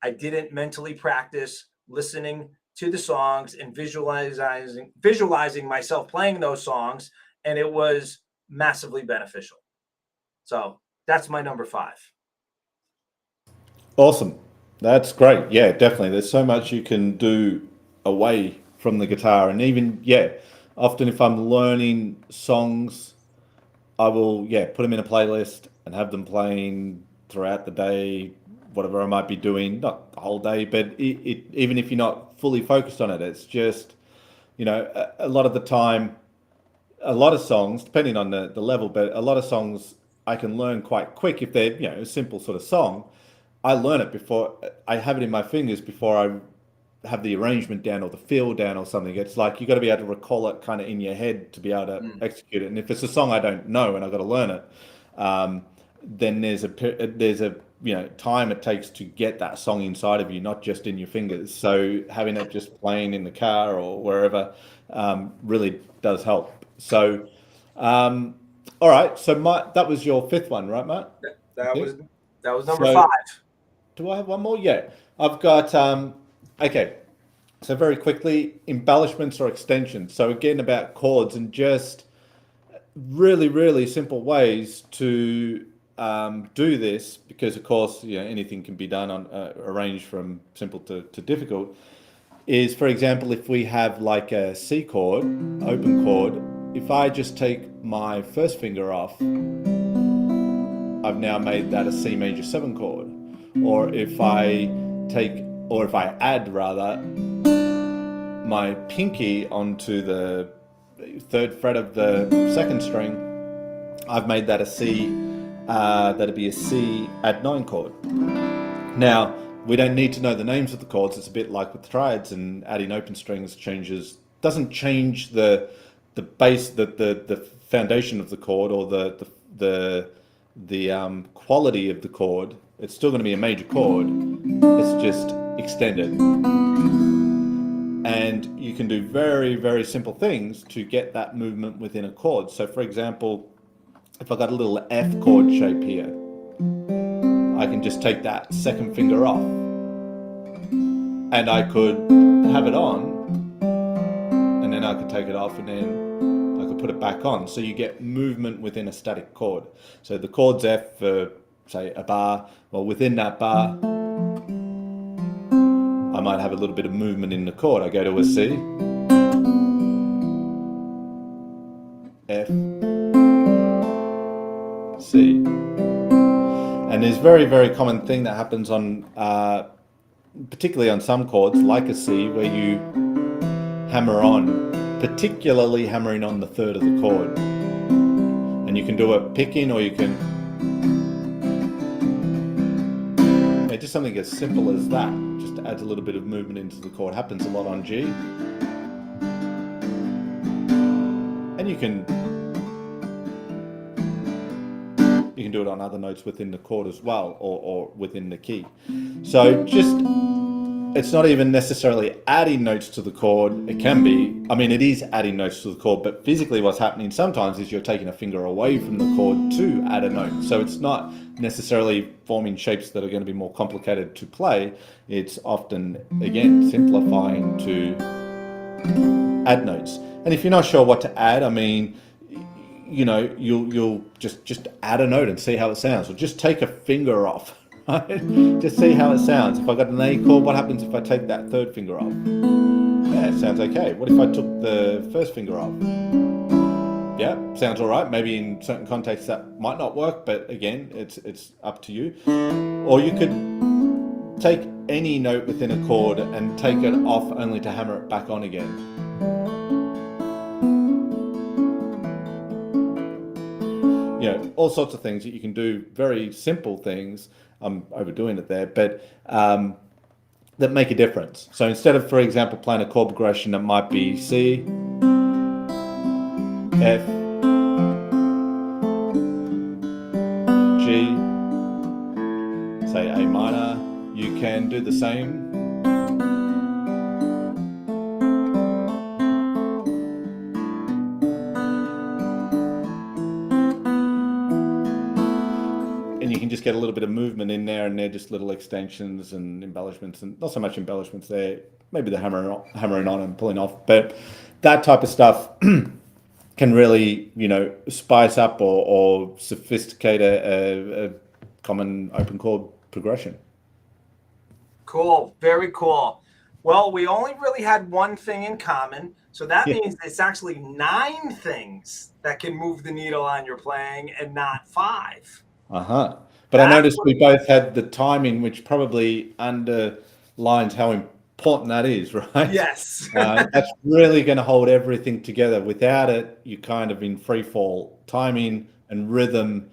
I didn't mentally practice listening to the songs and visualizing myself playing those songs. And it was massively beneficial. So that's my number 5. Awesome. That's great. Yeah, definitely. There's so much you can do away from the guitar. And even, often if I'm learning songs, I will, put them in a playlist and have them playing throughout the day, whatever I might be doing, not the whole day, but even if you're not fully focused on it, it's just, a lot of the time, a lot of songs, depending on the level, but a lot of songs I can learn quite quick if they're, a simple sort of song. I learn it before I have it in my fingers before I have the arrangement down or the feel down or something. It's like you got to be able to recall it kind of in your head to be able to execute it. And if it's a song I don't know and I've got to learn it, then there's a time it takes to get that song inside of you, not just in your fingers. So having it just playing in the car or wherever really does help. So, all right. So that was your 5th one, right, Matt? That was number 5. Do I have one more? Yeah, I've got, okay. So very quickly, embellishments or extensions. So again, about chords and just really, really simple ways to do this, because of course, anything can be done on arranged from simple to difficult, is, for example, if we have like a C chord, open chord, if I just take my first finger off, I've now made that a C major 7 chord. Or if I add rather my pinky onto the 3rd fret of the 2nd string, I've made that a C, that'd be a C add 9 chord. Now, we don't need to know the names of the chords. It's a bit like with triads, and adding open strings doesn't change the base, the foundation of the chord or the quality of the chord. It's still going to be a major chord. It's just extended. And you can do very, very simple things to get that movement within a chord. So for example, if I got a little F chord shape here, I can just take that 2nd finger off and I could have it on, and then I could take it off, and then I could put it back on. So you get movement within a static chord. So the chord's F for, say, a bar. Well, within that bar, I might have a little bit of movement in the chord. I go to a C, F, C. And there's very, very common thing that happens on, particularly on some chords, like a C, where you hammer on, particularly hammering on the 3rd of the chord. And you can do it picking, or you can, just something as simple as that, just adds a little bit of movement into the chord. Happens a lot on G. And you can do it on other notes within the chord as well, or within the key. So it's not even necessarily adding notes to the chord. It can be, it is adding notes to the chord, but physically what's happening sometimes is you're taking a finger away from the chord to add a note. So it's not necessarily forming shapes that are going to be more complicated to play. It's often, again, simplifying to add notes. And if you're not sure what to add, you'll just add a note and see how it sounds, or just take a finger off. Just see how it sounds. If I got an A chord, what happens if I take that 3rd finger off? Yeah, it sounds okay. What if I took the 1st finger off? Yeah, sounds all right. Maybe in certain contexts that might not work, but again, it's up to you. Or you could take any note within a chord and take it off only to hammer it back on again. all sorts of things that you can do, very simple things. I'm overdoing it there, but that make a difference. So instead of, for example, playing a chord progression that might be C, F, G, say A minor, you can do the same. And you can just get a little bit of movement in there, and they're just little extensions and embellishments, and not so much embellishments there. Maybe the hammering on and pulling off, but that type of stuff can really, spice up or sophisticate a common open chord progression. Cool. Very cool. Well, we only really had one thing in common. So that means it's actually 9 things that can move the needle on your playing and not 5. But I noticed we both had the timing, which probably underlines how important that is, right? Yes. That's really going to hold everything together. Without it, you're kind of in free fall. Timing and rhythm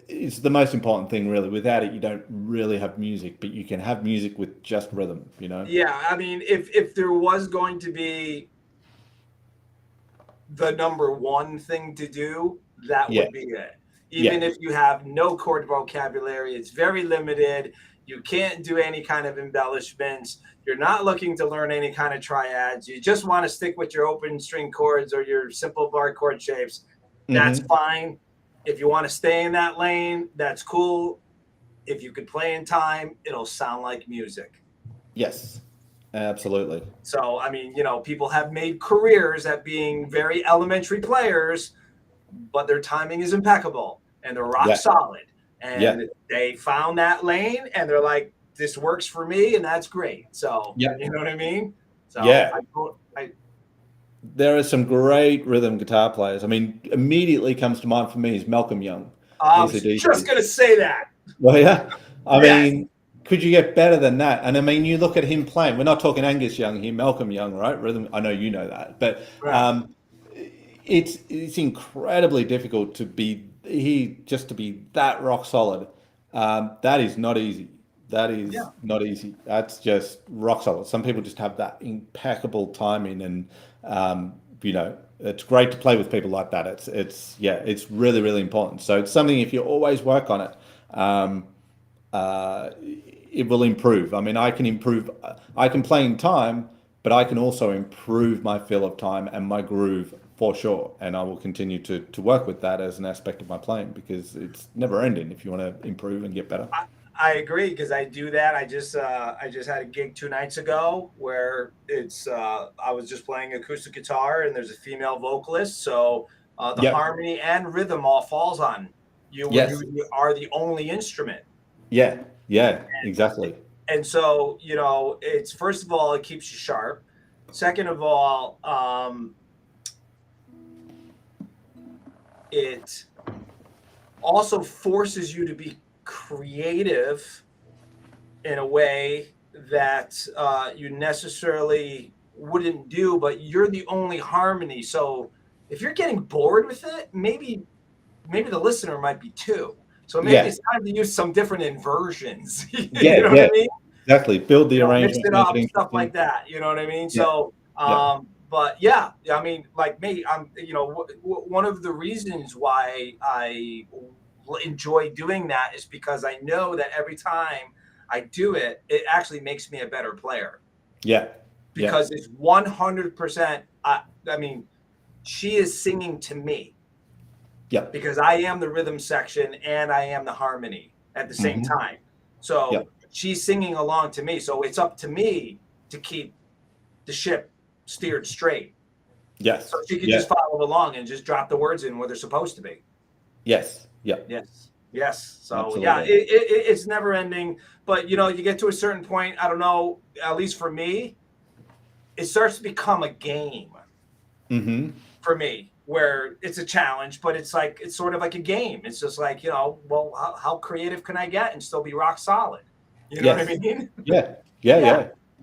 is the most important thing, really. Without it, you don't really have music, but you can have music with just rhythm, Yeah, I mean, if there was going to be the number one thing to do, that would be it. Even if you have no chord vocabulary, it's very limited. You can't do any kind of embellishments. You're not looking to learn any kind of triads. You just want to stick with your open string chords or your simple bar chord shapes. That's fine. If you want to stay in that lane, that's cool. If you could play in time, it'll sound like music. Yes, absolutely. So, I mean, people have made careers at being very elementary players, but their timing is impeccable and they're rock solid. And they found that lane and they're like, this works for me, and that's great. So, you know what I mean? So, there are some great rhythm guitar players. I mean, immediately comes to mind for me is Malcolm Young. I was just going to say that. Well, yeah. I mean, could you get better than that? And I mean, you look at him playing. We're not talking Angus Young here, Malcolm Young, right? Rhythm. I know you know that, but it's incredibly difficult to be that rock solid. That is not easy. That is not easy. That's just rock solid. Some people just have that impeccable timing, and it's great to play with people like that. It's really, really important. So it's something, if you always work on it, it will improve. I mean, I can improve. I can play in time, but I can also improve my feel of time and my groove for sure. And I will continue to work with that as an aspect of my playing, because it's never ending if you want to improve and get better. I agree, because I do that. I just had a gig 2 nights ago where I was just playing acoustic guitar and there's a female vocalist, so the harmony and rhythm all falls on you when you are the only instrument. Exactly. And so, it's, first of all, it keeps you sharp. Second of all, it also forces you to be creative in a way that you necessarily wouldn't do, but you're the only harmony. So if you're getting bored with it, maybe the listener might be too. So maybe it's time to use some different inversions. You know what I mean? Exactly. Build the arrangement, mix it up, stuff like that. You know what I mean? So, but I mean, like me, I'm, one of the reasons why I enjoy doing that is because I know that every time I do it, it actually makes me a better player. Because it's 100%. I mean, she is singing to me. Because I am the rhythm section and I am the harmony at the same time. So she's singing along to me. So it's up to me to keep the ship steered straight. So she can just follow along and just drop the words in where they're supposed to be. Yes. So absolutely. It's never ending. But you get to a certain point, I don't know, at least for me, it starts to become a game for me, where it's a challenge, but it's sort of like a game. It's just like, well, how creative can I get and still be rock solid? You know what I mean? Yeah.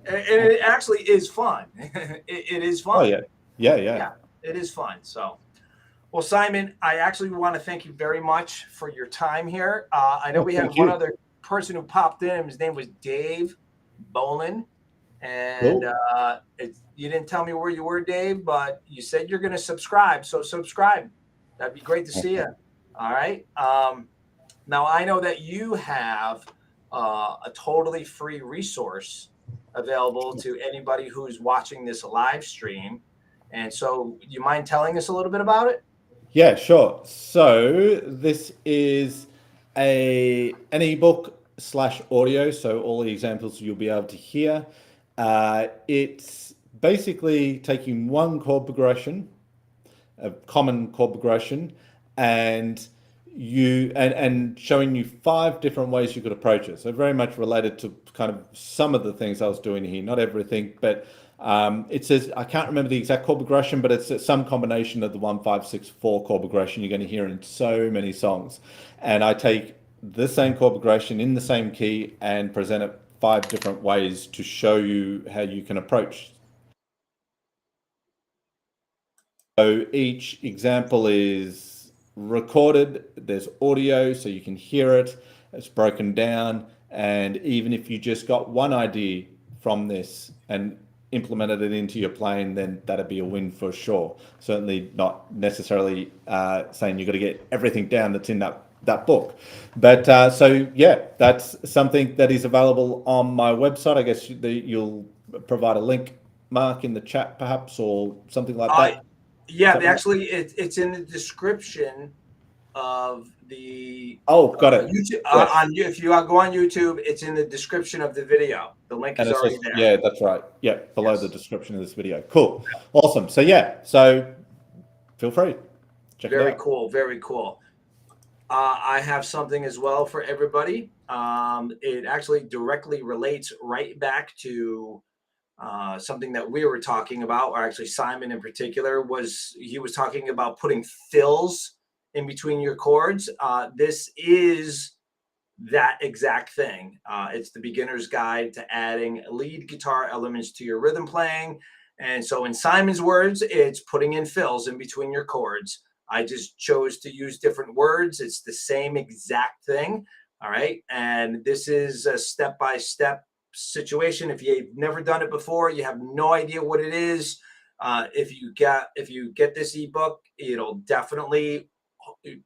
And it actually is fun. It is fun. Oh, yeah. It is fun. So, Well, Simon, I actually want to thank you very much for your time here. I know Oh, we had thank one you. other person who popped in. His name was Dave Bolin. And Cool. you didn't tell me where you were, Dave, but you said you're going to subscribe. So subscribe. That'd be great to see you. All right. Now, I know that you have a totally free resource available to anybody who's watching this live stream. And so, you mind telling us a little bit about it? Yeah, sure. So this is an ebook slash audio. So all the examples you'll be able to hear. It's basically taking one chord progression, a common chord progression, and and showing you 5 different ways you could approach it. So very much related to kind of some of the things I was doing here, not everything, but it says, I can't remember the exact chord progression, but it's some combination of the 1-5-6-4 chord progression you're going to hear in so many songs. And I take the same chord progression in the same key and present it 5 different ways to show you how you can approach. So each example is recorded, there's audio so you can hear it, it's broken down, and even if you just got one idea from this and implemented it into your playing, then that'd be a win for sure. Certainly not necessarily saying you've got to get everything down that's in that book. But so yeah, that's something that is available on my website. I guess you'll provide a link, Mark, in the chat perhaps, or something like that. Yeah, actually, it's in the description of the Oh, got it. YouTube. Yes. If you go on YouTube, it's in the description of the video. The link And is it already says, there. yeah, that's right. Yeah, below Yes. the description of this video. Cool. Awesome. So yeah, so feel free. Check it Very out. cool. Very cool. I have something as well for everybody. It actually directly relates right back to something that we were talking about, or actually Simon in particular was talking about putting fills in between your chords. This is that exact thing. It's the beginner's guide to adding lead guitar elements to your rhythm playing. And so, in Simon's words, it's putting in fills in between your chords. I just chose to use different words. It's the same exact thing. All right. And this is a step by step situation. If you've never done it before, you have no idea what it is. If you get this ebook, it'll definitely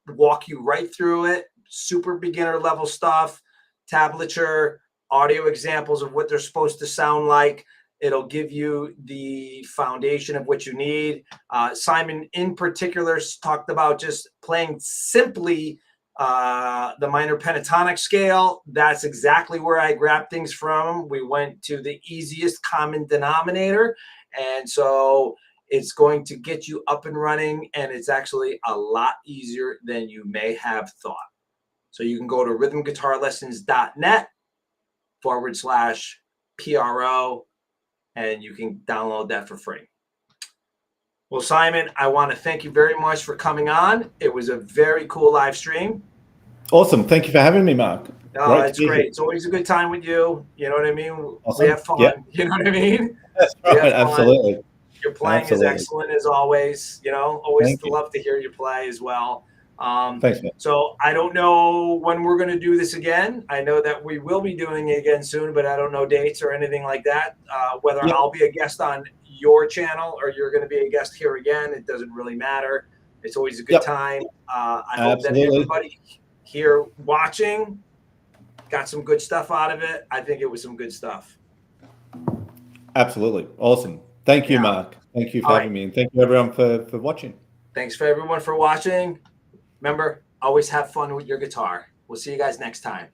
walk you right through it. Super beginner level stuff, tablature, audio examples of what they're supposed to sound like. It'll give you the foundation of what you need. Simon, in particular, talked about just playing simply the minor pentatonic scale. That's exactly where I grabbed things from. We went to the easiest common denominator. And so it's going to get you up and running, and it's actually a lot easier than you may have thought. So you can go to rhythmguitarlessons.net/PRO, and you can download that for free. Well, Simon, I want to thank you very much for coming on. It was a very cool live stream. Awesome. Thank you for having me, Mark. It's great. It's always a good time with you. You know what I mean? Awesome. We have fun. Yep. You know what I mean? That's right. Absolutely. Your playing is excellent as always. Always love to hear you play as well. Thanks, man. So I don't know when we're going to do this again. I know that we will be doing it again soon, but I don't know dates or anything like that. Whether I'll be a guest on your channel or you're going to be a guest here again, it doesn't really matter. It's always a good time. I hope that everybody here watching got some good stuff out of it. I think it was some good stuff. Absolutely. Awesome. Thank you, Mark. Thank you for having me. And thank you, everyone, for watching. Thanks for everyone for watching. Remember, always have fun with your guitar. We'll see you guys next time.